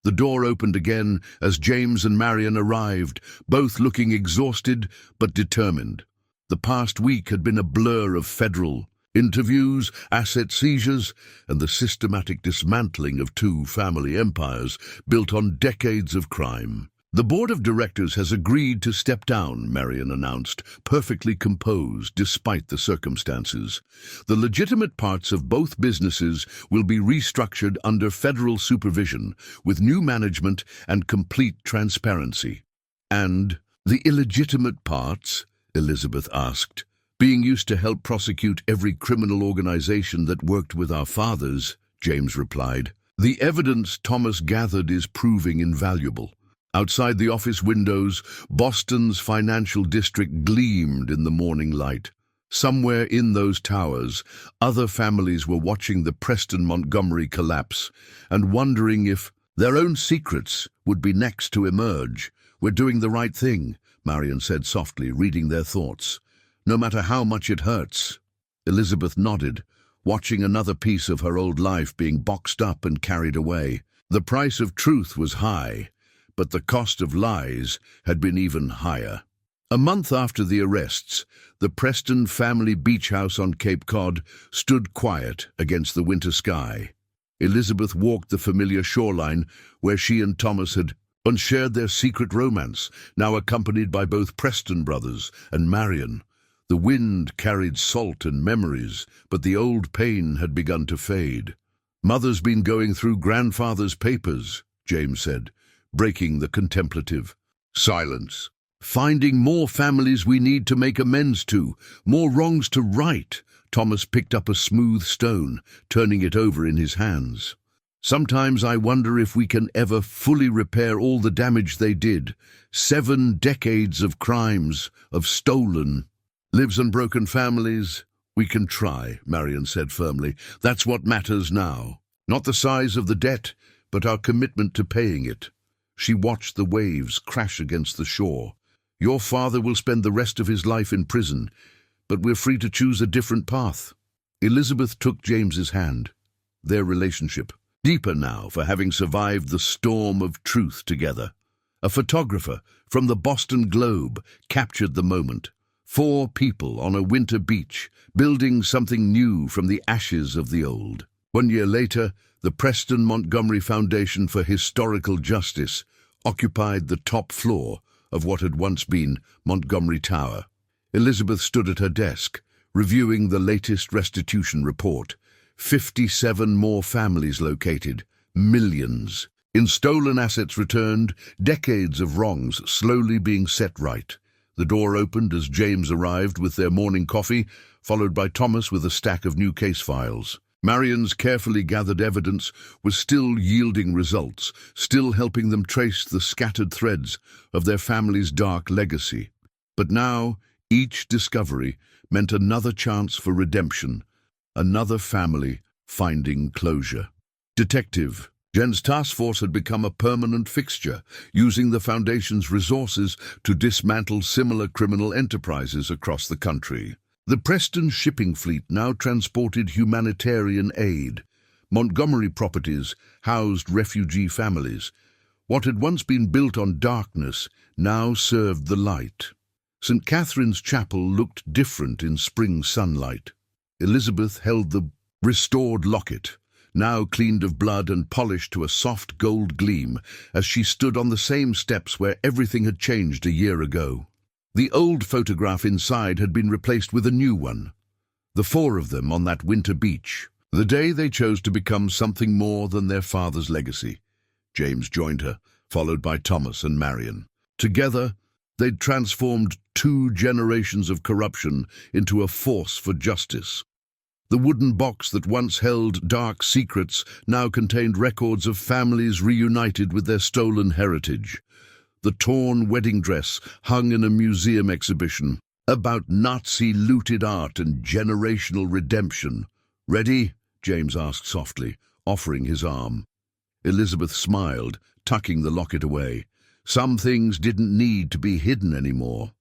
Speaker 1: The door opened again as James and Marion arrived, both looking exhausted but determined. The past week had been a blur of federal interviews, asset seizures, and the systematic dismantling of 2 family empires built on decades of crime. "The board of directors has agreed to step down," Marion announced, perfectly composed despite the circumstances. "The legitimate parts of both businesses will be restructured under federal supervision, with new management and complete transparency." "And the illegitimate parts?" Elizabeth asked. "Being used to help prosecute every criminal organization that worked with our fathers," James replied. "The evidence Thomas gathered is proving invaluable." Outside the office windows, Boston's financial district gleamed in the morning light. Somewhere in those towers, other families were watching the Preston Montgomery collapse and wondering if their own secrets would be next to emerge. "We're doing the right thing," Marion said softly, reading their thoughts. "No matter how much it hurts." Elizabeth nodded, watching another piece of her old life being boxed up and carried away. The price of truth was high, but the cost of lies had been even higher. A month after the arrests, the Preston family beach house on Cape Cod stood quiet against the winter sky. Elizabeth walked the familiar shoreline where she and Thomas had once shared their secret romance, now accompanied by both Preston brothers and Marion. The wind carried salt and memories, but the old pain had begun to fade. "Mother's been going through grandfather's papers," James said, breaking the contemplative silence. "Finding more families we need to make amends to, more wrongs to right." Thomas picked up a smooth stone, turning it over in his hands. "Sometimes I wonder if we can ever fully repair all the damage they did. 7 decades of crimes, of stolen lives and broken families. We can try," Marion said firmly. "That's what matters now. Not the size of the debt, but our commitment to paying it." She watched the waves crash against the shore. "Your father will spend the rest of his life in prison, but we're free to choose a different path." Elizabeth took James's hand. Their relationship, deeper now for having survived the storm of truth together. A photographer from the Boston Globe captured the moment. 4 people on a winter beach, building something new from the ashes of the old. 1 year later, the Preston Montgomery Foundation for Historical Justice occupied the top floor of what had once been Montgomery Tower. Elizabeth stood at her desk, reviewing the latest restitution report. 57 more families located, millions in stolen assets returned, decades of wrongs slowly being set right. The door opened as James arrived with their morning coffee, followed by Thomas with a stack of new case files. Marion's carefully gathered evidence was still yielding results, still helping them trace the scattered threads of their family's dark legacy. But now, each discovery meant another chance for redemption, another family finding closure. Detective Jen's task force had become a permanent fixture, using the Foundation's resources to dismantle similar criminal enterprises across the country. The Preston shipping fleet now transported humanitarian aid. Montgomery properties housed refugee families. What had once been built on darkness now served the light. St. Catherine's Chapel looked different in spring sunlight. Elizabeth held the restored locket, now cleaned of blood and polished to a soft gold gleam, as she stood on the same steps where everything had changed a year ago. The old photograph inside had been replaced with a new one. The four of them on that winter beach, the day they chose to become something more than their father's legacy. James joined her, followed by Thomas and Marion. Together, they'd transformed 2 generations of corruption into a force for justice. The wooden box that once held dark secrets now contained records of families reunited with their stolen heritage. The torn wedding dress hung in a museum exhibition about Nazi-looted art and generational redemption. "Ready?" James asked softly, offering his arm. Elizabeth smiled, tucking the locket away. Some things didn't need to be hidden anymore.